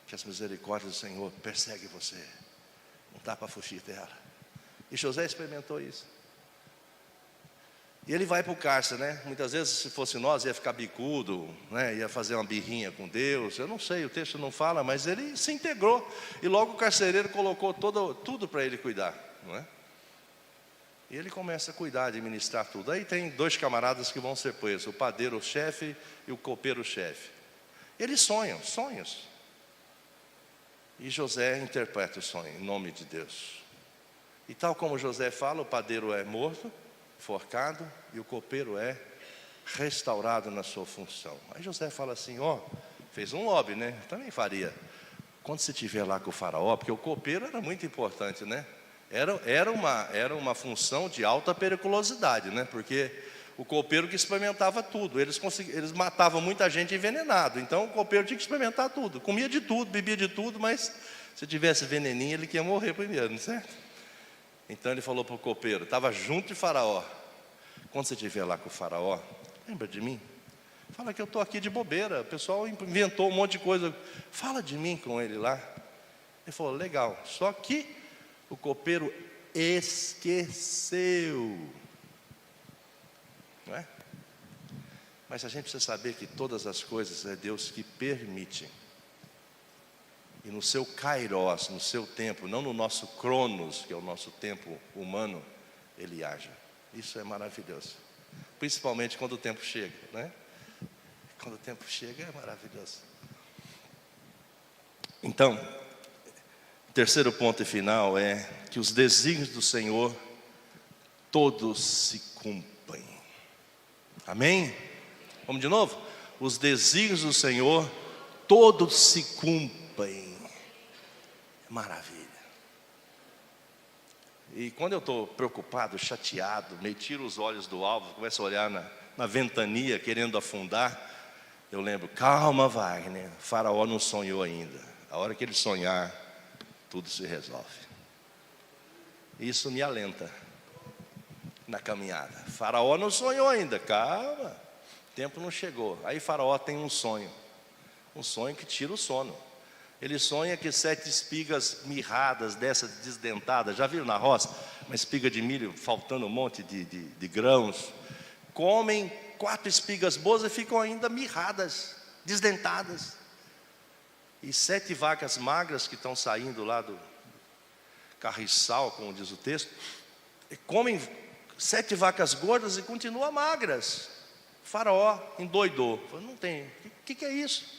Que as misericórdias do Senhor perseguem você, não dá para fugir dela. E José experimentou isso. E ele vai para o cárcere, né? Muitas vezes, se fosse nós, ia ficar bicudo, né? Ia fazer uma birrinha com Deus. Eu não sei, o texto não fala, mas ele se integrou. E logo o carcereiro colocou tudo para ele cuidar, não é? E ele começa a cuidar, administrar tudo. Aí tem dois camaradas que vão ser presos, o padeiro-chefe e o copeiro-chefe. Eles sonham, sonhos. E José interpreta o sonho, em nome de Deus. E tal como José fala, o padeiro é morto, forcado, e o copeiro é restaurado na sua função. Aí José fala assim, fez um lobby, né? Também faria. Quando você estiver lá com o faraó, porque o copeiro era muito importante, né? Era uma função de alta periculosidade, né? Porque o copeiro que experimentava tudo, eles matavam muita gente envenenado, então o copeiro tinha que experimentar tudo, comia de tudo, bebia de tudo, mas se tivesse veneninho, ele ia morrer primeiro, não é certo? Então ele falou para o copeiro, estava junto de faraó, quando você estiver lá com o faraó, lembra de mim? Fala que eu estou aqui de bobeira, o pessoal inventou um monte de coisa, fala de mim com ele lá. Ele falou, legal, só que O copeiro esqueceu. Não é? Mas a gente precisa saber que todas as coisas é Deus que permite. E no seu kairos, no seu tempo, não no nosso cronos, que é o nosso tempo humano, Ele age. Isso é maravilhoso. Principalmente quando o tempo chega, né? Quando o tempo chega é maravilhoso. Então, o terceiro ponto e final é que os desígnios do Senhor todos se cumprem. Amém? Vamos de novo? Os desígnios do Senhor todos se cumprem. Maravilha. E quando eu estou preocupado, chateado, me tiro os olhos do alvo, começo a olhar na ventania, querendo afundar, eu lembro, calma Wagner, Faraó não sonhou ainda. A hora que ele sonhar, tudo se resolve. Isso me alenta na caminhada. Faraó não sonhou ainda, calma, o tempo não chegou. Aí Faraó tem um sonho que tira o sono. Ele sonha que 7 espigas mirradas, dessas desdentadas, já viram na roça? Uma espiga de milho faltando um monte de grãos, comem 4 espigas boas e ficam ainda mirradas, desdentadas. E 7 vacas magras que estão saindo lá do carriçal, como diz o texto, comem 7 vacas gordas e continuam magras. O Faraó endoidou, falou, não tem, o que é isso?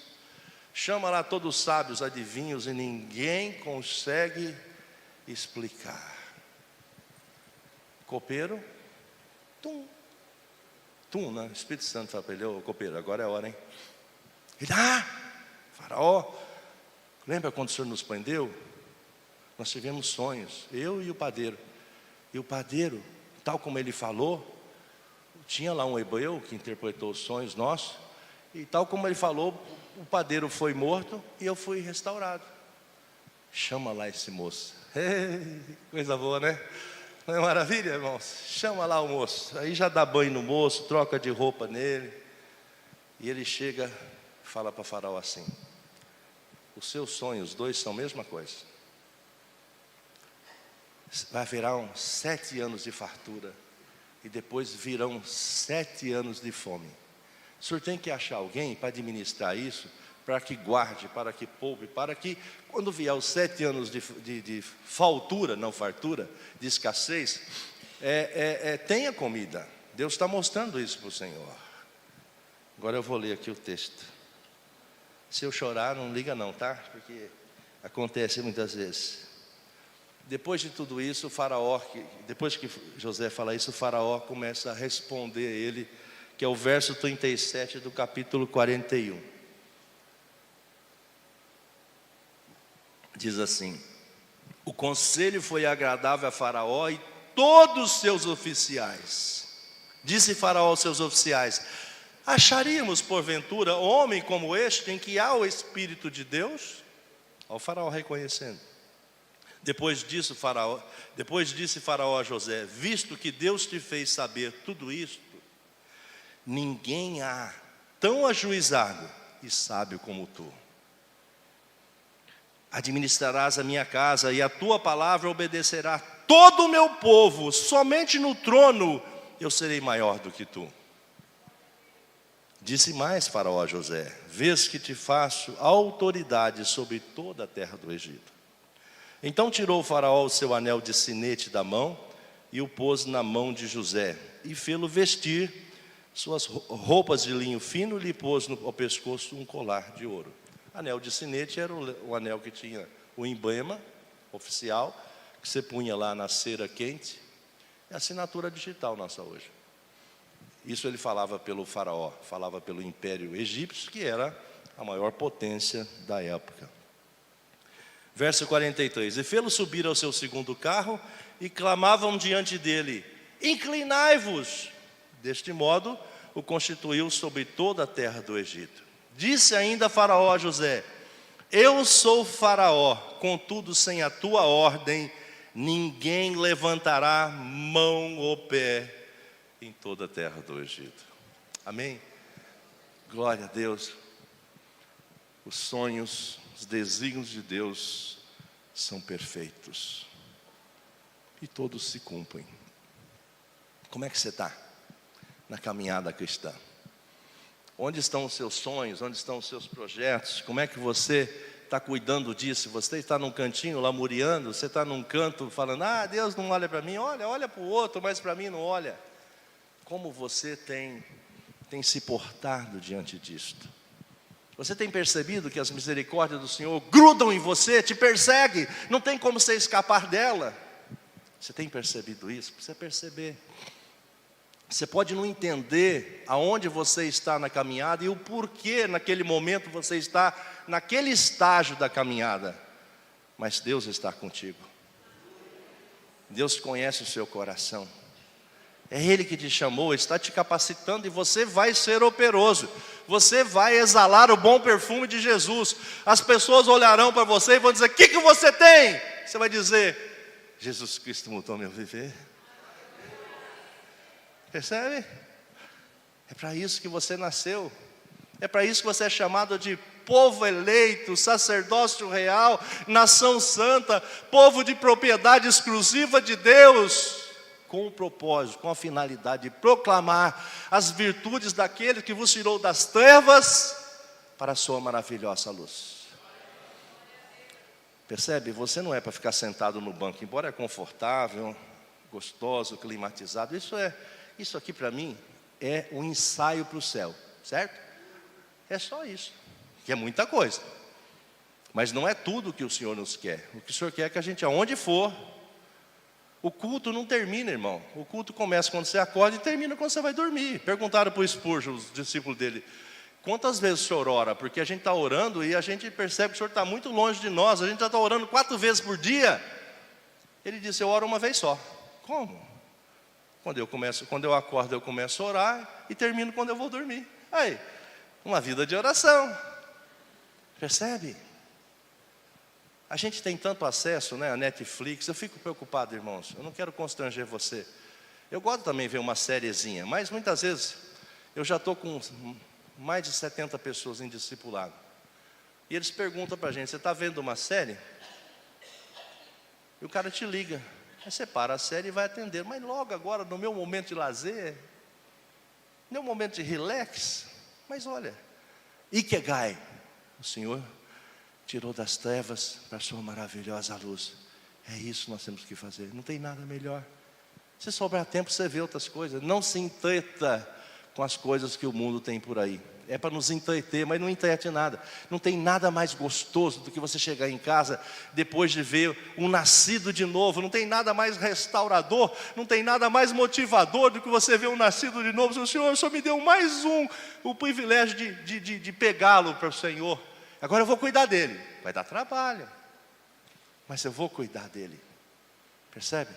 Chama lá todos os sábios, adivinhos, e ninguém consegue explicar. Copeiro, né? O Espírito Santo fala para ele, ô copeiro, agora é a hora, hein? Ele, Faraó, lembra quando o Senhor nos prendeu? Nós tivemos sonhos, eu e o padeiro. E o padeiro, tal como ele falou, tinha lá um hebreu que interpretou os sonhos nossos, e tal como ele falou, o padeiro foi morto e eu fui restaurado. Chama lá esse moço. Coisa boa, né? Não é maravilha, irmãos? Chama lá o moço. Aí já dá banho no moço, troca de roupa nele. E ele chega e fala para Faraó assim: os seus sonhos, os 2 são a mesma coisa. Vai virar 7 anos de fartura. E depois virão 7 anos de fome. O senhor tem que achar alguém para administrar isso, para que guarde, para que poupe, para que quando vier os 7 anos de faltura, não fartura, de escassez, tenha comida. Deus está mostrando isso para o Senhor. Agora eu vou ler aqui o texto. Se eu chorar, não liga não, tá? Porque acontece muitas vezes. Depois de tudo isso, o Faraó, depois que José fala isso, o Faraó começa a responder a ele, que é o verso 37 do capítulo 41. Diz assim: o conselho foi agradável a Faraó e todos os seus oficiais. Disse Faraó aos seus oficiais: acharíamos porventura homem como este, em que há o Espírito de Deus? Olha o Faraó reconhecendo. Depois disse Faraó a José: visto que Deus te fez saber tudo isto, ninguém há tão ajuizado e sábio como tu. Administrarás a minha casa e a tua palavra obedecerá todo o meu povo. Somente no trono eu serei maior do que tu. Disse mais Faraó a José: vês que te faço autoridade sobre toda a terra do Egito. Então tirou o Faraó o seu anel de sinete da mão e o pôs na mão de José e fê-lo vestir suas roupas de linho fino, lhe pôs ao pescoço um colar de ouro. Anel de sinete era o anel que tinha o emblema oficial, que você punha lá na cera quente. É a assinatura digital nossa hoje. Isso ele falava pelo Faraó, falava pelo Império Egípcio, que era a maior potência da época. Verso 43: e fê-lo subir ao seu segundo carro, e clamavam diante dele: inclinai-vos. Deste modo o constituiu sobre toda a terra do Egito. Disse ainda Faraó a José: eu sou Faraó, contudo sem a tua ordem ninguém levantará mão ou pé em toda a terra do Egito. Amém? Glória a Deus. Os sonhos, os desígnios de Deus são perfeitos. e todos se cumprem. Como é que você está na caminhada cristã? Onde estão os seus sonhos? Onde estão os seus projetos? Como é que você está cuidando disso? Você está num cantinho lamuriando? Você está num canto falando, Deus não olha para mim? Olha para o outro, mas para mim não olha. Como você tem se portado diante disto? Você tem percebido que as misericórdias do Senhor grudam em você, te perseguem, não tem como você escapar dela? Você tem percebido isso? Precisa perceber. Você pode não entender aonde você está na caminhada e o porquê naquele momento você está naquele estágio da caminhada, mas Deus está contigo. Deus conhece o seu coração. É Ele que te chamou, está te capacitando e você vai ser operoso. Você vai exalar o bom perfume de Jesus. As pessoas olharão para você e vão dizer, o que você tem? Você vai dizer, Jesus Cristo mudou meu viver. Percebe? É para isso que você nasceu. É para isso que você é chamado de povo eleito, sacerdócio real, nação santa, povo de propriedade exclusiva de Deus, com o propósito, com a finalidade de proclamar as virtudes daquele que vos tirou das trevas para a sua maravilhosa luz. Percebe? Você não é para ficar sentado no banco, embora é confortável, gostoso, climatizado. Isso aqui para mim é um ensaio para o céu, certo? É só isso, que é muita coisa. Mas não é tudo que o Senhor nos quer. O que o Senhor quer é que a gente, aonde for, o culto não termina, irmão. O culto começa quando você acorda e termina quando você vai dormir. Perguntaram para o Spurgeon, os discípulos dele, quantas vezes o senhor ora? Porque a gente está orando e a gente percebe que o senhor está muito longe de nós. A gente já está orando 4 vezes por dia. Ele disse, eu oro uma vez só. Como? Quando eu acordo, eu começo a orar e termino quando eu vou dormir. Aí, uma vida de oração. Percebe? A gente tem tanto acesso, né, a Netflix. Eu fico preocupado, irmãos. Eu não quero constranger você. Eu gosto também de ver uma sériezinha, mas muitas vezes eu já estou com mais de 70 pessoas em discipulado. E eles perguntam para a gente, você está vendo uma série? E o cara te liga. Aí você para a série e vai atender. Mas logo agora, no meu momento de lazer, no meu momento de relax, mas olha, Ikigai, o Senhor tirou das trevas para a sua maravilhosa luz. É isso que nós temos que fazer, não tem nada melhor. Se sobrar tempo, você vê outras coisas. Não se entreta com as coisas que o mundo tem por aí. É para nos entreter, mas não entrete nada. Não tem nada mais gostoso do que você chegar em casa depois de ver um nascido de novo. Não tem nada mais restaurador, não tem nada mais motivador do que você ver um nascido de novo. O Senhor só me deu mais o privilégio de pegá-lo para o Senhor. Agora eu vou cuidar dele. Vai dar trabalho, mas eu vou cuidar dele. Percebe?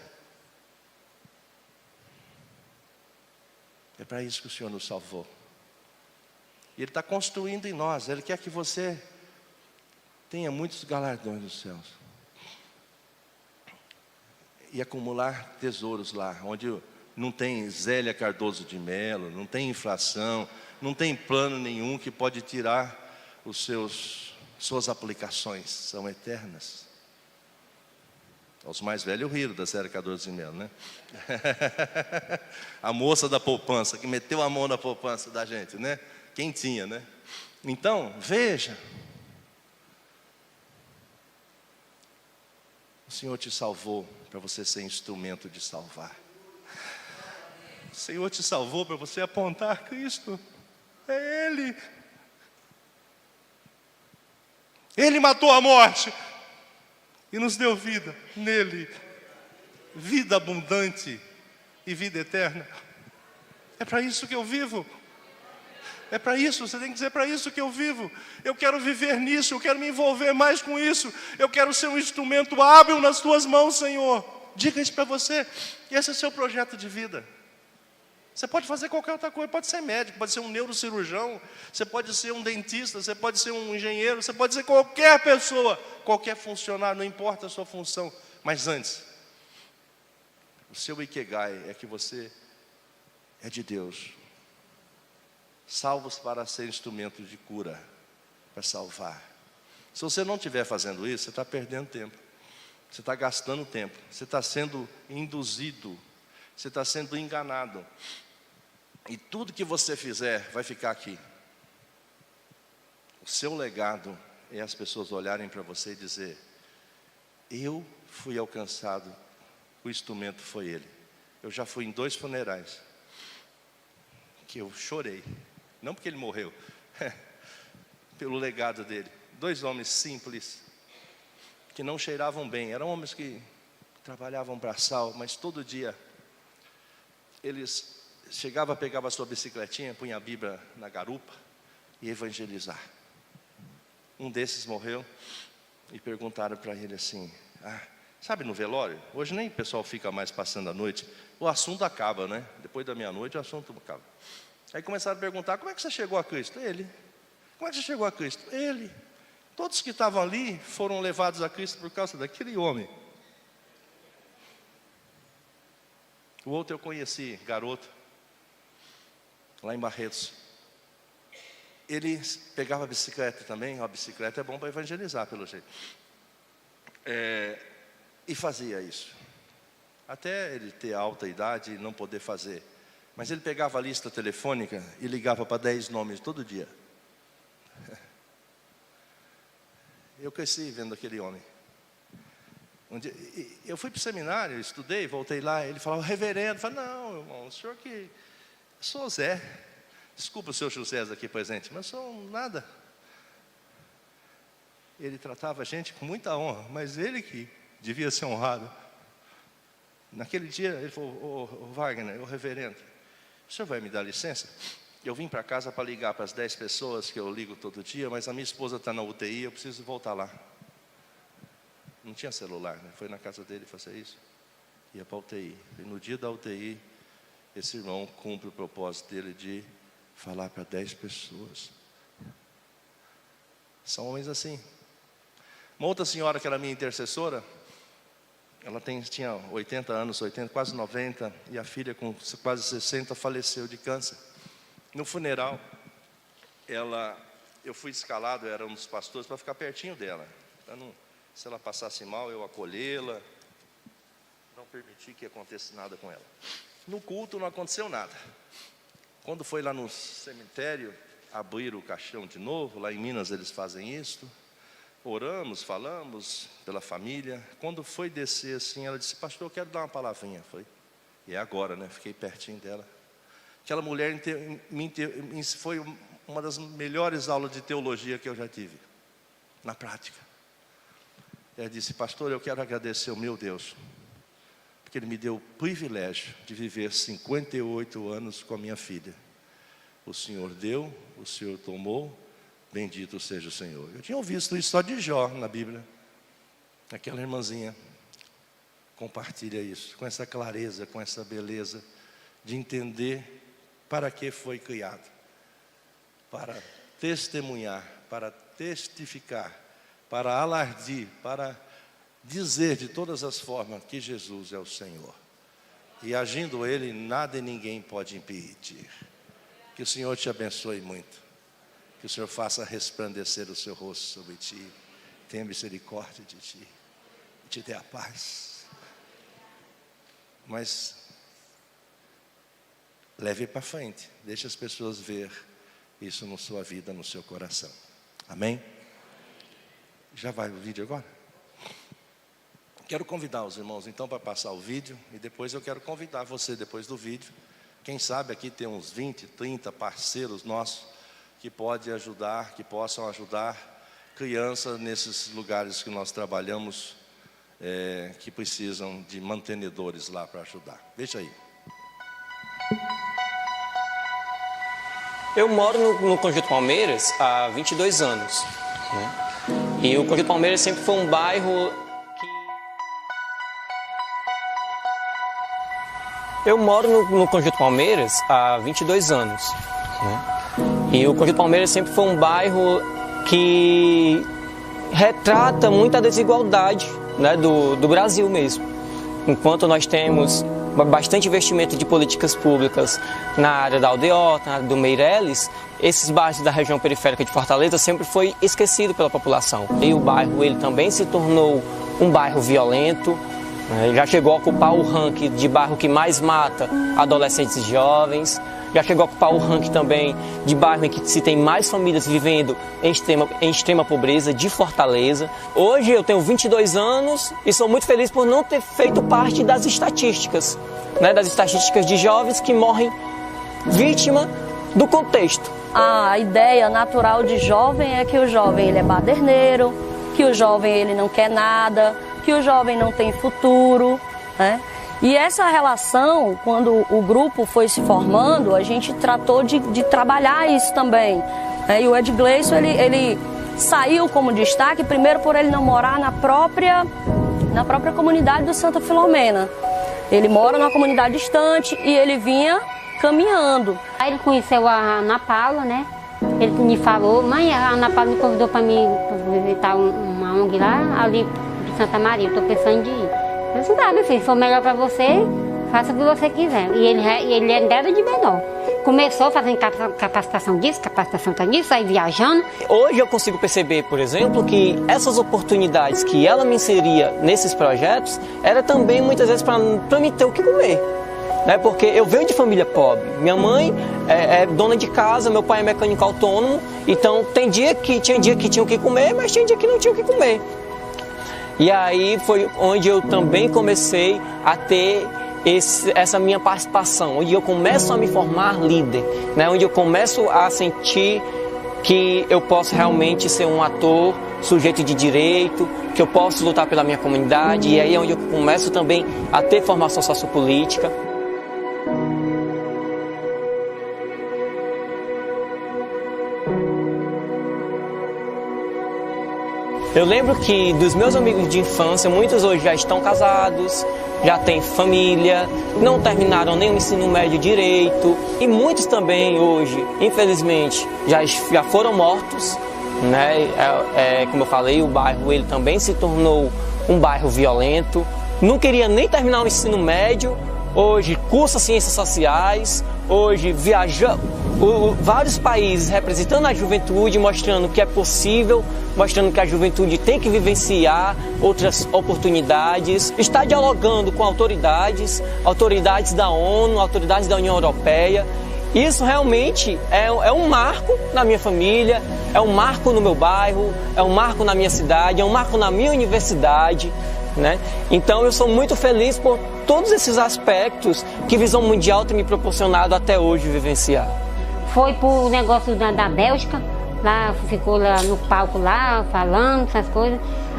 É para isso que o Senhor nos salvou. E Ele está construindo em nós. Ele quer que você tenha muitos galardões nos céus. E acumular tesouros lá, onde não tem Zélia Cardoso de Melo, não tem inflação, não tem plano nenhum que pode tirar suas aplicações. São eternas. Os mais velhos riram da Zélia Cardoso de Melo, né? A moça da poupança, que meteu a mão na poupança da gente, né? Quem tinha, né? Então, veja. O Senhor te salvou para você ser instrumento de salvar. O Senhor te salvou para você apontar Cristo. É Ele. Ele matou a morte e nos deu vida nele. Vida abundante e vida eterna. É para isso que eu vivo. É para isso, você tem que dizer, é para isso que eu vivo. Eu quero viver nisso, eu quero me envolver mais com isso. Eu quero ser um instrumento hábil nas tuas mãos, Senhor. Diga isso para você. E esse é o seu projeto de vida. Você pode fazer qualquer outra coisa, pode ser médico, pode ser um neurocirurgião, você pode ser um dentista, você pode ser um engenheiro, você pode ser qualquer pessoa, qualquer funcionário, não importa a sua função. Mas antes, o seu Ikigai é que você é de Deus. Salvos para ser instrumento de cura, para salvar. Se você não estiver fazendo isso, você está perdendo tempo. Você está gastando tempo, você está sendo induzido, você está sendo enganado. E tudo que você fizer vai ficar aqui. O seu legado é as pessoas olharem para você e dizer: eu fui alcançado, o instrumento foi ele. Eu já fui em 2 funerais que eu chorei, não porque ele morreu, pelo legado dele. 2 homens simples, que não cheiravam bem, eram homens que trabalhavam braçal, mas todo dia eles chegavam, pegavam a sua bicicletinha, punha a Bíblia na garupa e evangelizar. Um desses morreu e perguntaram para ele assim: sabe, no velório, hoje nem o pessoal fica mais passando a noite, o assunto acaba, né? Depois da meia-noite o assunto acaba. Aí começaram a perguntar: como é que você chegou a Cristo? Ele. Como é que você chegou a Cristo? Ele. Todos que estavam ali foram levados a Cristo por causa daquele homem. O outro eu conheci, garoto, lá em Barretos. Ele pegava a bicicleta também. A bicicleta é bom para evangelizar, pelo jeito. E fazia isso. Até ele ter alta idade e não poder fazer. Mas ele pegava a lista telefônica e ligava para 10 nomes todo dia. Eu cresci vendo aquele homem. Eu fui para o seminário, estudei, voltei lá. Ele falava: reverendo. Eu falei: não, irmão, o senhor que... Eu sou Zé. Desculpa o seu José aqui presente, mas eu sou nada. Ele tratava a gente com muita honra, mas ele que devia ser honrado. Naquele dia ele falou: ô Wagner, ô reverendo, o senhor vai me dar licença? Eu vim para casa para ligar para as 10 pessoas que eu ligo todo dia, mas a minha esposa está na UTI, eu preciso voltar lá. Não tinha celular, né? Foi na casa dele fazer isso. Ia para a UTI. E no dia da UTI, esse irmão cumpre o propósito dele de falar para 10 pessoas. São homens assim. Uma outra senhora que era minha intercessora, ela tinha 80 anos, 80, quase 90, e a filha com quase 60 faleceu de câncer. No funeral, eu fui escalado, eu era um dos pastores, para ficar pertinho dela. Se ela passasse mal, eu acolhê-la, não permitir que acontecesse nada com ela. No culto não aconteceu nada. Quando foi lá no cemitério, abriram o caixão de novo, lá em Minas eles fazem isso. Oramos, falamos pela família. Quando foi descer assim, ela disse: pastor, eu quero dar uma palavrinha. Foi. E é agora, né? Fiquei pertinho dela. Aquela mulher foi uma das melhores aulas de teologia que eu já tive, na prática. Ela disse: pastor, eu quero agradecer ao meu Deus, porque Ele me deu o privilégio de viver 58 anos com a minha filha. O Senhor deu, o Senhor tomou, bendito seja o Senhor. Eu tinha ouvido isso só de Jó na Bíblia. Aquela irmãzinha compartilha isso, com essa clareza, com essa beleza, de entender para que foi criado. Para testemunhar, para testificar, para alardir, para dizer de todas as formas que Jesus é o Senhor. E agindo Ele, nada e ninguém pode impedir. Que o Senhor te abençoe muito. Que o Senhor faça resplandecer o seu rosto sobre ti, tenha misericórdia de ti, e te dê a paz. Mas leve para frente, deixe as pessoas ver isso na sua vida, no seu coração. Amém? Já vai o vídeo agora? Quero convidar os irmãos então para passar o vídeo, e depois eu quero convidar você depois do vídeo. Quem sabe aqui tem uns 20, 30 parceiros nossos que podem ajudar, que possam ajudar crianças nesses lugares que nós trabalhamos, que precisam de mantenedores lá para ajudar. Veja aí. Eu moro no Conjunto Palmeiras há 22 anos, né? E o Conjunto Palmeiras sempre foi um bairro que... Eu moro no Conjunto Palmeiras há 22 anos, né? E o Conjunto Palmeiras sempre foi um bairro que retrata muita desigualdade, né, do Brasil mesmo. Enquanto nós temos bastante investimento de políticas públicas na área da Aldeota, na área do Meireles, esses bairros da região periférica de Fortaleza sempre foi esquecido pela população. E o bairro ele também se tornou um bairro violento, já chegou a ocupar o ranking de bairro que mais mata adolescentes e jovens, já chegou a ocupar o ranking também de bairro em que se tem mais famílias vivendo em extrema pobreza, de Fortaleza. Hoje eu tenho 22 anos e sou muito feliz por não ter feito parte das estatísticas, das estatísticas de jovens que morrem vítima do contexto. A ideia natural de jovem é que o jovem ele é baderneiro, que o jovem ele não quer nada, que o jovem não tem futuro, né? E essa relação, quando o grupo foi se formando, a gente tratou de trabalhar isso também. E o Ed Gleison, ele saiu como destaque, primeiro por ele não morar na própria comunidade do Santa Filomena. Ele mora numa comunidade distante e ele vinha caminhando. Aí ele conheceu a Ana Paula, né? Ele me falou, mãe, a Ana Paula me convidou para mim visitar uma ONG lá, ali de Santa Maria, eu tô pensando de ir. Eu disse, tá, meu filho, se for melhor para você, faça o que você quiser. E ele era de menor. Começou fazendo capacitação disso, capacitação disso, aí viajando. Hoje eu consigo perceber, por exemplo, que essas oportunidades que ela me inseria nesses projetos, era também muitas vezes para me ter o que comer. Porque eu venho de família pobre. Minha mãe é dona de casa, meu pai é mecânico autônomo. Então tinha dia que tinha o que comer, mas tinha dia que não tinha o que comer. E aí foi onde eu também comecei a ter essa minha participação, onde eu começo a me formar líder, onde eu começo a sentir que eu posso realmente ser um ator, sujeito de direito, que eu posso lutar pela minha comunidade, e aí é onde eu começo também a ter formação sociopolítica. Eu lembro que dos meus amigos de infância, muitos hoje já estão casados, já têm família, não terminaram nem o ensino médio direito, e muitos também hoje, infelizmente, já foram mortos, como eu falei, o bairro ele também se tornou um bairro violento, não queria nem terminar o ensino médio, hoje cursa ciências sociais, hoje viaja vários países representando a juventude, mostrando que é possível, mostrando que a juventude tem que vivenciar outras oportunidades, está dialogando com autoridades da ONU, autoridades da União Europeia. Isso realmente é um marco na minha família, é um marco no meu bairro, é um marco na minha cidade, é um marco na minha universidade. Então eu sou muito feliz por todos esses aspectos que Visão Mundial tem me proporcionado até hoje vivenciar. Foi pro negócio da Bélgica, lá ficou lá no palco lá, falando essas coisas.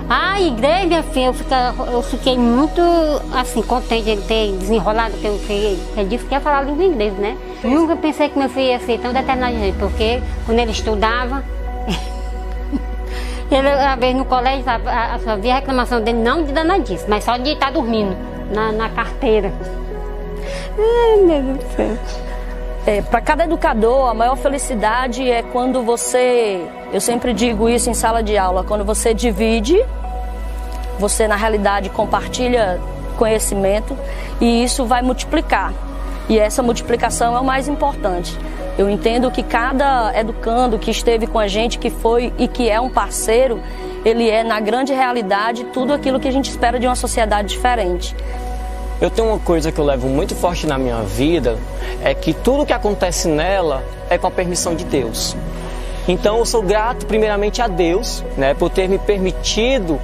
A igreja, minha filha, eu fiquei muito assim, contente de ele ter desenrolado, porque ele disse que ia falar língua inglesa, né? Nunca pensei que meu filho ia ser tão determinado, porque quando ele estudava, ele, uma vez no colégio, só via a reclamação dele, não de danadice, mas só de estar dormindo na carteira. Ai, meu Deus do céu. Para cada educador, a maior felicidade é quando eu sempre digo isso em sala de aula, quando você divide, você na realidade compartilha conhecimento e isso vai multiplicar. E essa multiplicação é o mais importante. Eu entendo que cada educando que esteve com a gente, que foi e que é um parceiro, ele é na grande realidade tudo aquilo que a gente espera de uma sociedade diferente. Eu tenho uma coisa que eu levo muito forte na minha vida, é que tudo que acontece nela é com a permissão de Deus. Então eu sou grato primeiramente a Deus, por ter me permitido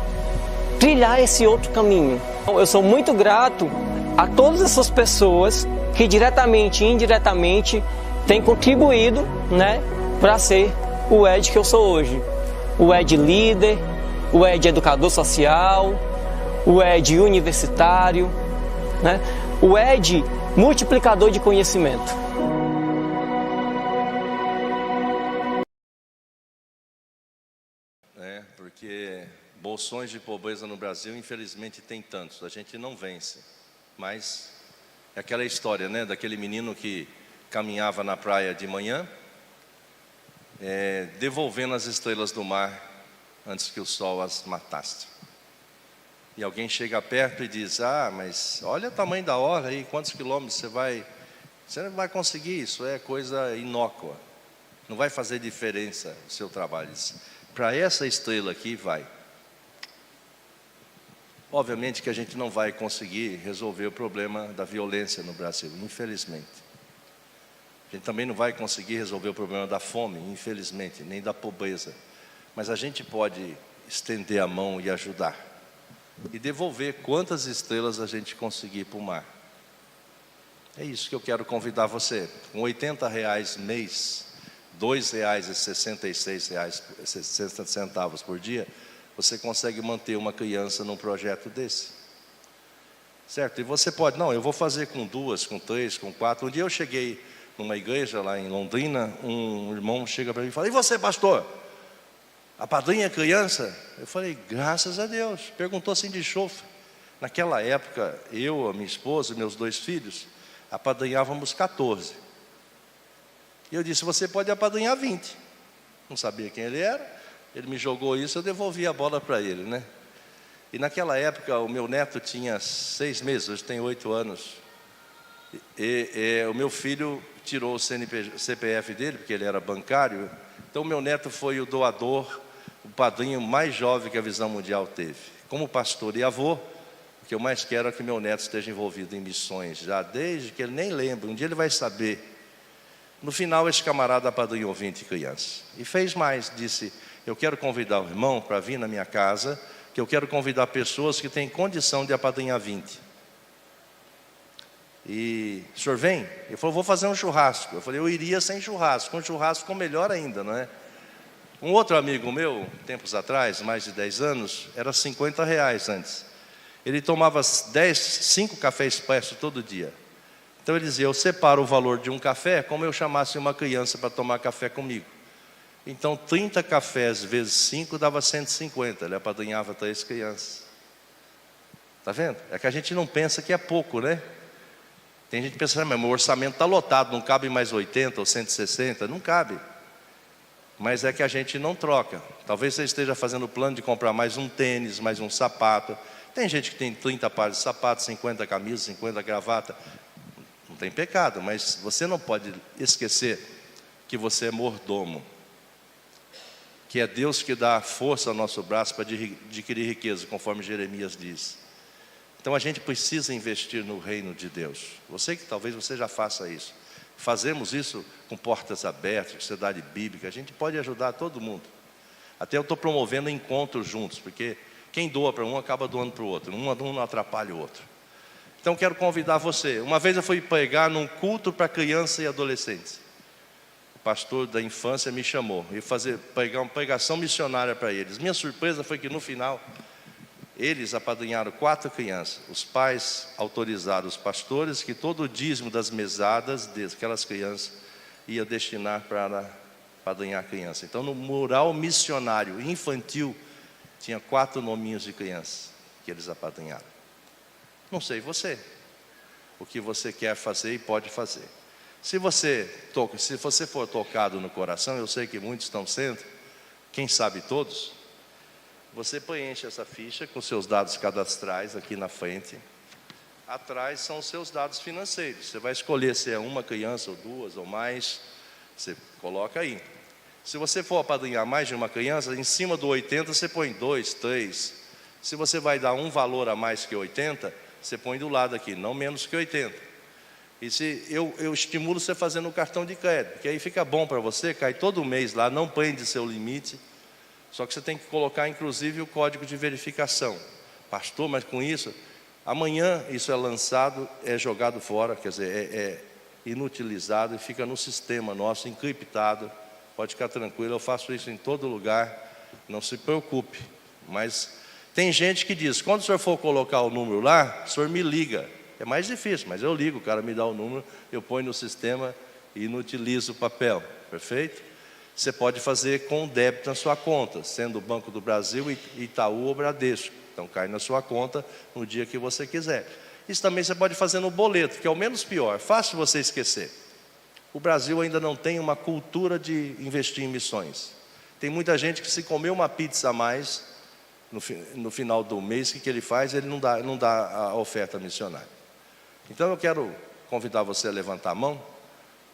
trilhar esse outro caminho. Eu sou muito grato a todas essas pessoas que diretamente e indiretamente têm contribuído, para ser o Ed que eu sou hoje. O Ed líder, o Ed educador social, o Ed universitário, o Ed multiplicador de conhecimento. Porque bolsões de pobreza no Brasil, infelizmente, tem tantos. A gente não vence. Mas é aquela história, daquele menino que caminhava na praia de manhã, devolvendo as estrelas do mar antes que o sol as matasse. E alguém chega perto e diz, mas olha o tamanho da hora aí, quantos quilômetros você não vai conseguir, isso é coisa inócua, não vai fazer diferença o seu trabalho. Para essa estrela aqui vai. Obviamente que a gente não vai conseguir resolver o problema da violência no Brasil, infelizmente. A gente também não vai conseguir resolver o problema da fome, infelizmente, nem da pobreza. Mas a gente pode estender a mão e ajudar. E devolver quantas estrelas a gente conseguir para o mar. É isso que eu quero convidar você. Com R$80 mês, R$2,66 por dia, você consegue manter uma criança num projeto desse. Certo? E você pode, não, eu vou fazer com 2, com 3, com 4. Um dia eu cheguei numa igreja lá em Londrina, um irmão chega para mim e fala: e você, pastor? Apadrinha criança? Eu falei: graças a Deus. Perguntou assim de chofre. Naquela época, eu, a minha esposa e meus 2 filhos, apadrinhávamos 14. E eu disse: você pode apadrinhar 20. Não sabia quem ele era. Ele me jogou isso, eu devolvi a bola para ele, né? E naquela época, o meu neto tinha 6 meses, hoje tem 8 anos. O meu filho tirou o CPF dele, porque ele era bancário. Então, o meu neto foi o doador, o padrinho mais jovem que a Visão Mundial teve. Como pastor e avô, o que eu mais quero é que meu neto esteja envolvido em missões, já desde que ele nem lembra. Um dia ele vai saber. No final, esse camarada apadrinhou 20 crianças. E fez mais, disse: eu quero convidar o irmão para vir na minha casa, que eu quero convidar pessoas que têm condição de apadrinhar 20. E o senhor vem? Ele falou: vou fazer um churrasco. Eu falei: eu iria sem churrasco. Com churrasco ficou melhor ainda, não é? Um outro amigo meu, tempos atrás, mais de 10 anos, era R$50 antes. Ele tomava 5 cafés expresso todo dia. Então ele dizia: eu separo o valor de um café como eu chamasse uma criança para tomar café comigo. Então 30 cafés vezes 5 dava 150. Ele apadrinhava 3 crianças. Está vendo? É que a gente não pensa que é pouco, né? Tem gente pensando: mas meu orçamento está lotado, não cabe mais 80 ou 160. Não cabe. Mas é que a gente não troca. Talvez você esteja fazendo o plano de comprar mais um tênis, mais um sapato. Tem gente que tem 30 pares de sapatos, 50 camisas, 50 gravatas. Não tem pecado, mas você não pode esquecer que você é mordomo. Que é Deus que dá força ao nosso braço para adquirir riqueza, conforme Jeremias diz. Então a gente precisa investir no reino de Deus. Você que talvez você já faça isso. Fazemos isso com portas abertas, sociedade bíblica. A gente pode ajudar todo mundo. Até eu estou promovendo encontros juntos, porque quem doa para um acaba doando para o outro. Um não atrapalha o outro. Então quero convidar você. Uma vez eu fui pregar num culto para crianças e adolescentes. O pastor da infância me chamou e pregar uma pregação missionária para eles. Minha surpresa foi que no final eles apadrinharam 4 crianças. Os pais autorizaram os pastores que todo o dízimo das mesadas daquelas crianças ia destinar para apadrinhar a criança. Então no mural missionário infantil tinha 4 nominhos de crianças que eles apadrinharam. Não sei você, o que você quer fazer e pode fazer. Se você for tocado no coração, eu sei que muitos estão sendo, quem sabe todos, você preenche essa ficha com seus dados cadastrais aqui na frente. Atrás são os seus dados financeiros. Você vai escolher se é uma criança ou 2 ou mais, você coloca aí. Se você for apadrinhar mais de uma criança, em cima do 80 você põe 2, 3. Se você vai dar um valor a mais que 80, você põe do lado aqui, não menos que 80. E se eu estimulo você fazendo o cartão de crédito, porque aí fica bom para você, cai todo mês lá, não prende seu limite. Só que você tem que colocar inclusive o código de verificação. Pastor, mas com isso, amanhã isso é lançado, é jogado fora, quer dizer, é inutilizado e fica no sistema nosso, encriptado. Pode ficar tranquilo, eu faço isso em todo lugar, não se preocupe. Mas tem gente que diz: quando o senhor for colocar o número lá, o senhor me liga. É mais difícil, mas eu ligo, o cara me dá o número, eu ponho no sistema e inutilizo o papel. Perfeito? Você pode fazer com débito na sua conta, sendo o Banco do Brasil, Itaú ou Bradesco. Então cai na sua conta no dia que você quiser. Isso também você pode fazer no boleto, que é o menos pior, fácil você esquecer. O Brasil ainda não tem uma cultura de investir em missões. Tem muita gente que, se comer uma pizza a mais no final do mês, o que ele faz? Ele não dá a oferta missionária. Então eu quero convidar você a levantar a mão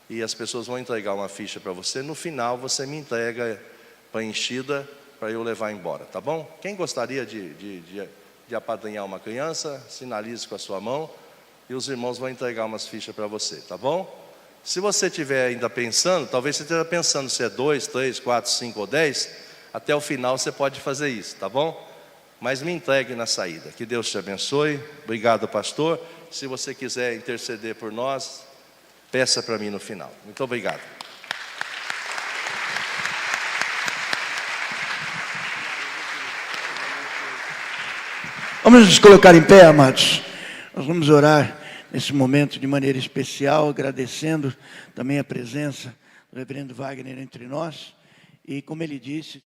e as pessoas vão entregar uma ficha para você. No final você me entrega preenchida para eu levar embora, tá bom? Quem gostaria de de apadrinhar uma criança, sinalize com a sua mão e os irmãos vão entregar umas fichas para você, tá bom? Se você estiver ainda pensando, talvez você esteja pensando se é 2, 3, 4, 5 ou 10, até o final você pode fazer isso, tá bom? Mas me entregue na saída. Que Deus te abençoe. Obrigado, pastor. Se você quiser interceder por nós, peça para mim no final. Muito obrigado. Vamos nos colocar em pé, amados. Nós vamos orar nesse momento de maneira especial, agradecendo também a presença do reverendo Wagner entre nós. E como ele disse...